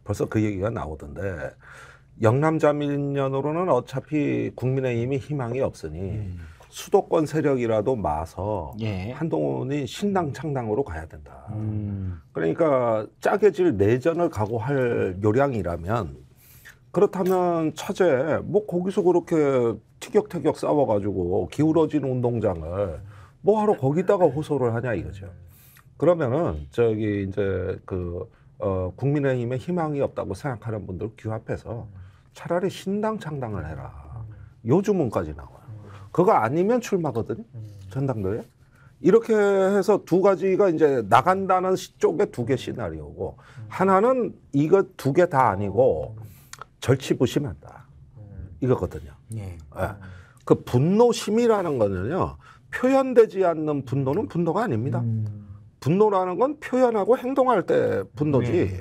벌써 그 얘기가 나오던데 영남자민련으로는 어차피 국민의힘이 희망이 없으니 수도권 세력이라도 마서 한동훈이 신당창당으로 가야 된다. 그러니까 짜게질 내전을 각오할 요량이라면 그렇다면 차제 뭐 거기서 그렇게 티격태격 싸워가지고 기울어진 운동장을 뭐하러 거기다가 호소를 하냐 이거죠. 그러면은 저기 이제 국민의힘에 희망이 없다고 생각하는 분들 귀 앞에서 차라리 신당창당을 해라. 요 주문까지 나와요. 그거 아니면 출마거든요. 전당대회. 이렇게 해서 두 가지가 이제 나간다는 쪽에 두 개 시나리오고 하나는 이거 두 개 다 아니고 절치부심한다. 이거거든요. 그 분노심이라는 거는요. 표현되지 않는 분노는 분노가 아닙니다. 분노라는 건 표현하고 행동할 때 분노지.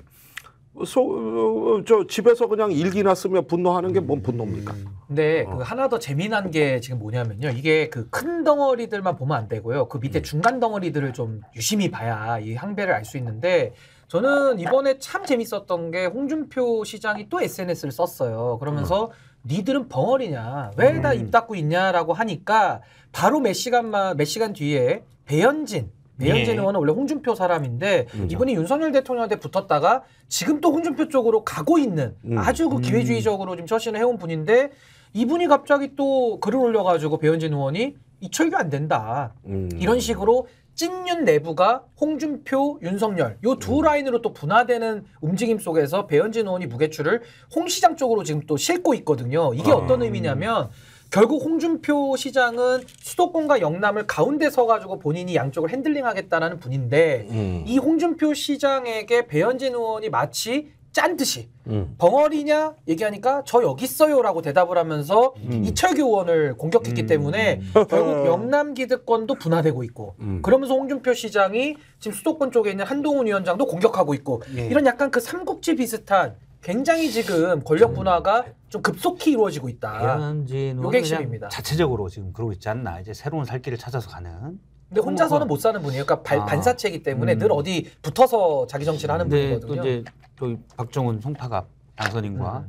저 집에서 그냥 일기나 쓰며 분노하는 게 뭔 분노입니까? 근데 그 하나 더 재미난 게 지금 뭐냐면요. 이게 그 큰 덩어리들만 보면 안 되고요. 그 밑에 중간 덩어리들을 좀 유심히 봐야 이 항배를 알 수 있는데 저는 이번에 참 재밌었던 게 홍준표 시장이 또 SNS를 썼어요. 그러면서 니들은 벙어리냐? 왜 다 입 닫고 있냐라고 하니까 바로 몇 시간 뒤에 배현진 의원은 원래 홍준표 사람인데 이분이 윤석열 대통령한테 붙었다가 지금 또 홍준표 쪽으로 가고 있는 아주 그 기회주의적으로 지금 처신을 해온 분인데 이분이 갑자기 또 글을 올려가지고 배현진 의원이 이철규 안 된다. 이런 식으로 찐윤 내부가 홍준표, 윤석열 요 두 라인으로 또 분화되는 움직임 속에서 배현진 의원이 무게추를 홍 시장 쪽으로 지금 또 싣고 있거든요. 이게 어떤 의미냐면 결국 홍준표 시장은 수도권과 영남을 가운데 서가지고 본인이 양쪽을 핸들링하겠다는 분인데 이 홍준표 시장에게 배현진 의원이 마치 짠 듯이 벙어리냐 얘기하니까 저 여기 있어요라고 대답을 하면서 이철규 의원을 공격했기 때문에 결국 영남 기득권도 분화되고 있고 그러면서 홍준표 시장이 지금 수도권 쪽에 있는 한동훈 위원장도 공격하고 있고 이런 약간 그 삼국지 비슷한 굉장히 지금 권력 분화가 좀 급속히 이루어지고 있다. 배현진 의원은 핵심입니다. 자체적으로 지금 그러고 있지 않나. 이제 새로운 살 길을 찾아서 가는. 근데 혼자서는 못 사는 분이에요. 그러니까 반사체이기 때문에 늘 어디 붙어서 자기 정치를 하는 분이거든요. 또 이제 저희 박정훈 송파갑 당선인과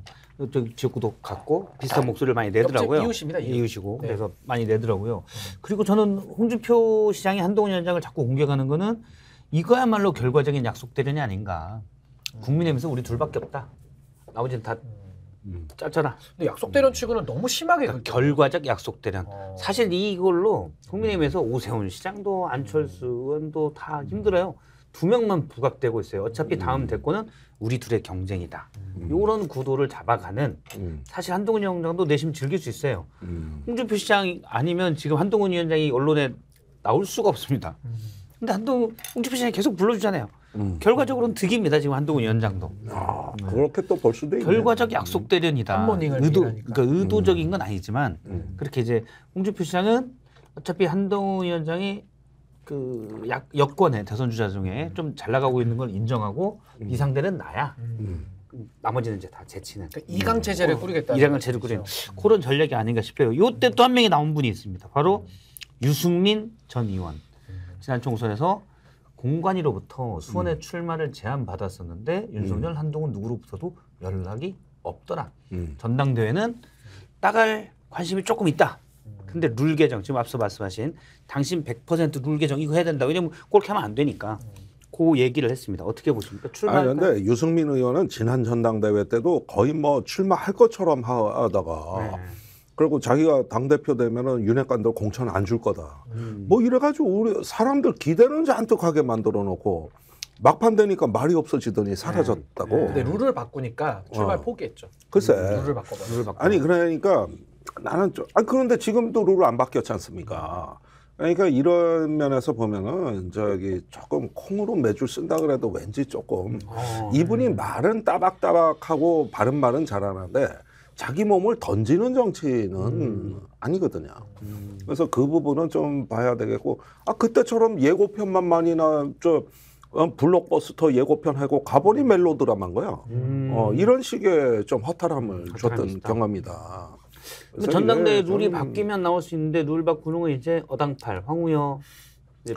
저 지역구도 같고 비슷한 목소리를 많이 내더라고요. 이웃입니다. 이웃이고 그래서 많이 내더라고요. 그리고 저는 홍준표 시장이 한동훈 위원장을 자꾸 공격하는 거는 이거야말로 결과적인 약속 대련이 아닌가. 국민의힘에서 우리 둘밖에 없다. 나머지는 다 짰잖아. 근데 약속 대련 치고는 너무 심하게 그러니까 결과적 약속 대련. 사실 이걸로 국민의힘에서 오세훈 시장도 안철수 의원도 다 힘들어요. 2명만 부각되고 있어요. 어차피 다음 대권은 우리 둘의 경쟁이다. 이런 구도를 잡아가는 사실 한동훈 위원장도 내심 즐길 수 있어요. 홍준표 시장 아니면 지금 한동훈 위원장이 언론에 나올 수가 없습니다. 근데 홍준표 시장이 계속 불러주잖아요. 결과적으로는 득입니다. 지금 한동훈 위원장도. 그렇게 또 볼 수도 있네. 결과적 약속 대련이다. 그러니까 의도적인 건 아니지만 그렇게 이제 홍준표 시장은 어차피 한동훈 위원장이 그 여권의 대선 주자 중에 좀 잘 나가고 있는 걸 인정하고 이 상대는 나야. 나머지는 이제 다 제치는. 그러니까 이강 체제를 꾸리겠다. 이강 체제를 꾸리는 그런 전략이 아닌가 싶어요. 이때 또 한 명이 나온 분이 있습니다. 바로 유승민 전 의원. 지난 총선에서 공관위로부터 수원에 출마를 제안받았었는데 윤석열, 한동훈 누구로부터도 연락이 없더라. 전당대회는 따갈 관심이 조금 있다. 근데 룰 개정, 지금 앞서 말씀하신 당신 100% 룰 개정 이거 해야 된다. 왜냐면 그렇게 하면 안 되니까. 그 얘기를 했습니다. 어떻게 보십니까? 출마할까요? 그런데 유승민 의원은 지난 전당대회 때도 거의 뭐 출마할 것처럼 하다가 그리고 자기가 당대표 되면은 윤핵관들 공천 안 줄 거다. 뭐 이래가지고 우리 사람들 기대는 잔뜩하게 만들어 놓고 막판 되니까 말이 없어지더니 사라졌다고. 근데 룰을 바꾸니까 출마 포기했죠. 글쎄. 룰을 바꿔봐. 아니 그러니까 나는 좀 그런데 지금도 룰을 안 바뀌었지 않습니까? 그러니까 이런 면에서 보면은 저기 조금 콩으로 매줄 쓴다 그래도 왠지 조금 이분이 말은 따박따박하고 바른 말은 잘하는데 자기 몸을 던지는 정치는 아니거든요. 그래서 그 부분은 좀 봐야 되겠고 그때처럼 예고편만 많이나 블록버스터 예고편 하고 가버리 멜로드라만 거야. 이런 식의 좀 허탈함을 줬던 경험이다. 전당대회 룰이 바뀌면 나올 수 있는데 룰 바꾸는 건 이제 어당팔 황우여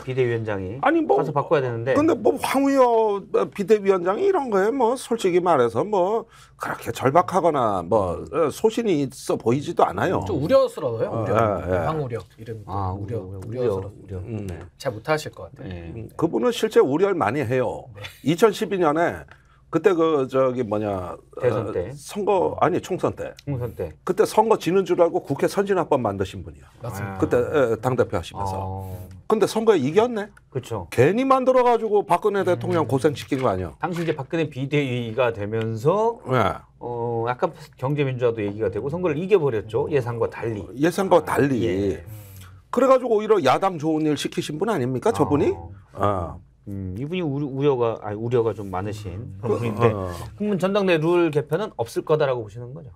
비대위원장이 가서 바꿔야 되는데. 근데 뭐 황우여 비대위원장이 이런 거에 뭐 솔직히 말해서 뭐 그렇게 절박하거나 뭐 소신이 있어 보이지도 않아요. 좀 우려스러워요. 황우려 이름. 우려스러워. 잘 못하실 것 같아요. 그분은 실제 우려를 많이 해요. 2012년에 그때 대선 때 총선 때 총선 때 그때 선거 지는 줄 알고 국회 선진화법 만드신 분이야. 맞습니다. 그때 당대표 하시면서. 근데 선거에 이겼네. 그렇죠. 괜히 만들어 가지고 박근혜 대통령 고생시킨 거 아니야. 당시 이제 박근혜 비대위가 되면서 약간 경제민주화도 얘기가 되고 선거를 이겨버렸죠. 예상과 달리. 그래가지고 오히려 야당 좋은 일 시키신 분 아닙니까 저분이? 이분이 우려가 좀 많으신 그런 분인데 그러면 전당대회 룰 개편은 없을 거다라고 보시는 거죠?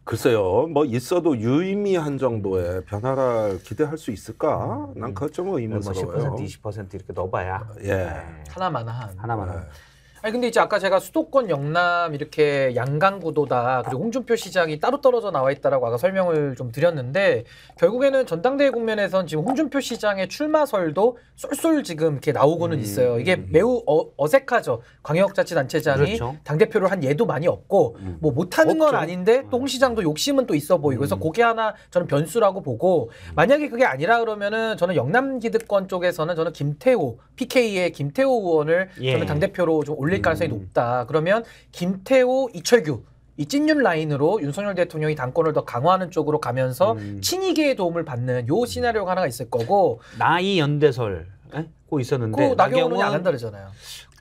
글쎄요, 뭐 있어도 유의미한 정도의 변화를 기대할 수 있을까? 난 그것 좀 의문스러워요. 10%, 20% 이렇게 넣어봐야 하나만. 아니 근데 이제 아까 제가 수도권 영남 이렇게 양강 구도다 그리고 홍준표 시장이 따로 떨어져 나와 있다라고 아까 설명을 좀 드렸는데 결국에는 전당대회 국면에선 지금 홍준표 시장의 출마설도 쏠쏠 지금 이렇게 나오고는 있어요. 이게 매우 어색하죠. 광역자치단체장이 당대표를 한 예도 많이 없고 뭐 못하는 건 아닌데 또 홍 시장도 욕심은 또 있어 보이고 그래서 그게 하나 저는 변수라고 보고 만약에 그게 아니라 그러면은 저는 영남 기득권 쪽에서는 저는 PK의 김태호 의원을 저는 당대표로 좀 올릴 가능성이 높다. 그러면 김태호, 이철규 이 찐윤 라인으로 윤석열 대통령이 당권을 더 강화하는 쪽으로 가면서 친이계의 도움을 받는 요 시나리오가 하나가 있을 거고 나이 연대설 고 있었는데 나경원은 안 한다 그러잖아요.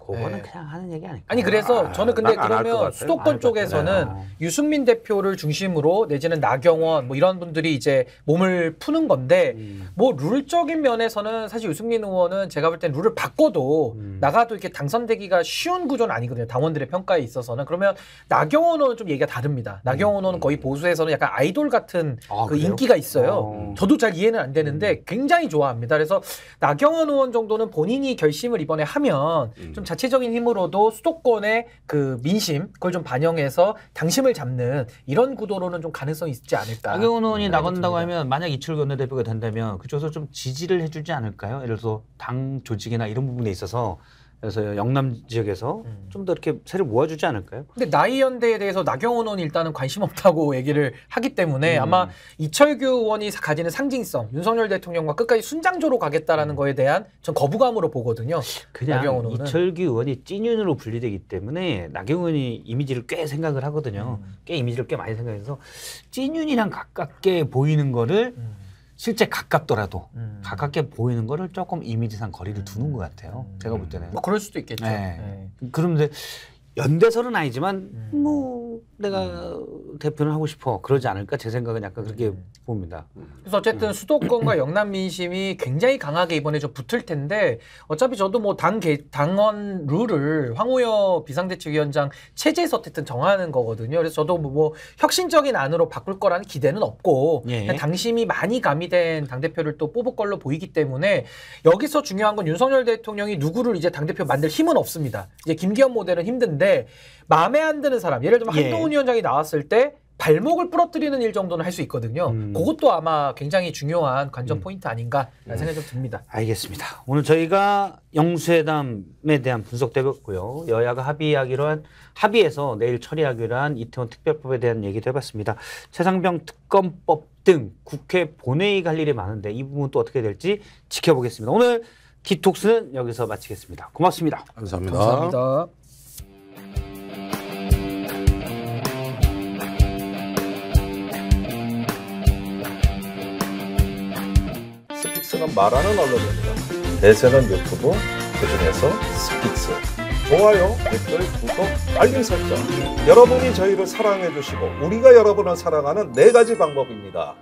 그거는 그냥 하는 얘기 아닐까? 아니 그래서 저는 근데 그러면 수도권 쪽에서는 유승민 대표를 중심으로 내지는 나경원 뭐 이런 분들이 이제 몸을 푸는 건데 뭐 룰적인 면에서는 사실 유승민 의원은 제가 볼 땐 룰을 바꿔도 나가도 이렇게 당선되기가 쉬운 구조는 아니거든요. 당원들의 평가에 있어서는. 그러면 나경원 의원은 좀 얘기가 다릅니다. 나경원 의원은 거의 보수에서는 약간 아이돌 같은 그 인기가 있어요. 저도 잘 이해는 안 되는데 굉장히 좋아합니다. 그래서 나경원 의원 정도는 본인이 결심을 이번에 하면 좀 자체적인 힘으로도 수도권의 그 민심 그걸 좀 반영해서 당심을 잡는 이런 구도로는 좀 가능성이 있지 않을까. 나경원 의원이 나간다고 하면 만약 이철규 원내대표가 된다면 그쪽에서 좀 지지를 해주지 않을까요? 예를 들어서 당 조직이나 이런 부분에 있어서 그래서 영남 지역에서 좀 더 이렇게 세를 모아주지 않을까요? 근데 나이연대에 대해서 나경원 의원이 일단은 관심 없다고 얘기를 하기 때문에 아마 이철규 의원이 가지는 상징성, 윤석열 대통령과 끝까지 순장조로 가겠다라는 거에 대한 전 거부감으로 보거든요. 그냥 이철규 의원이 찐윤으로 분리되기 때문에 나경원 의원이 이미지를 꽤 생각을 하거든요. 이미지를 꽤 많이 생각해서 찐윤이랑 가깝게 보이는 거를 실제 가깝더라도 가깝게 보이는 거를 조금 이미지상 거리를 두는 것 같아요. 제가 볼 때는. 뭐 그럴 수도 있겠죠. 네. 그런데 연대설은 아니지만 뭐 내가 대표는 하고 싶어 그러지 않을까 제 생각은 약간 그렇게 봅니다. 그래서 어쨌든 수도권과 영남 민심이 굉장히 강하게 이번에 좀 붙을 텐데 어차피 저도 뭐 당원 룰을 황우여 비상대책위원장 체제에서 어쨌든 정하는 거거든요. 그래서 저도 뭐 혁신적인 안으로 바꿀 거라는 기대는 없고 그냥 당심이 많이 가미된 당대표를 또 뽑을 걸로 보이기 때문에 여기서 중요한 건 윤석열 대통령이 누구를 이제 당대표 만들 힘은 없습니다. 이제 김기현 모델은 힘든데 마음에 안 드는 사람, 예를 들면 한동훈 위원장이 나왔을 때 발목을 부러뜨리는 일 정도는 할 수 있거든요. 그것도 아마 굉장히 중요한 관전 포인트 아닌가라는 생각이 좀 듭니다. 알겠습니다. 오늘 저희가 영수회담에 대한 분석도 해봤고요. 여야가 합의해서 내일 처리하기로 한 이태원 특별법에 대한 얘기도 해봤습니다. 최상병 특검법 등 국회 본회의 갈 일이 많은데 이 부분 또 어떻게 될지 지켜보겠습니다. 오늘 기톡스는 여기서 마치겠습니다. 고맙습니다. 감사합니다. 감사합니다. 스픽스는 말하는 언론입니다. 대세는 유튜브, 그중에서 스픽스. 좋아요, 댓글, 구독, 알림 설정. 여러분이 저희를 사랑해 주시고 우리가 여러분을 사랑하는 4가지 방법입니다.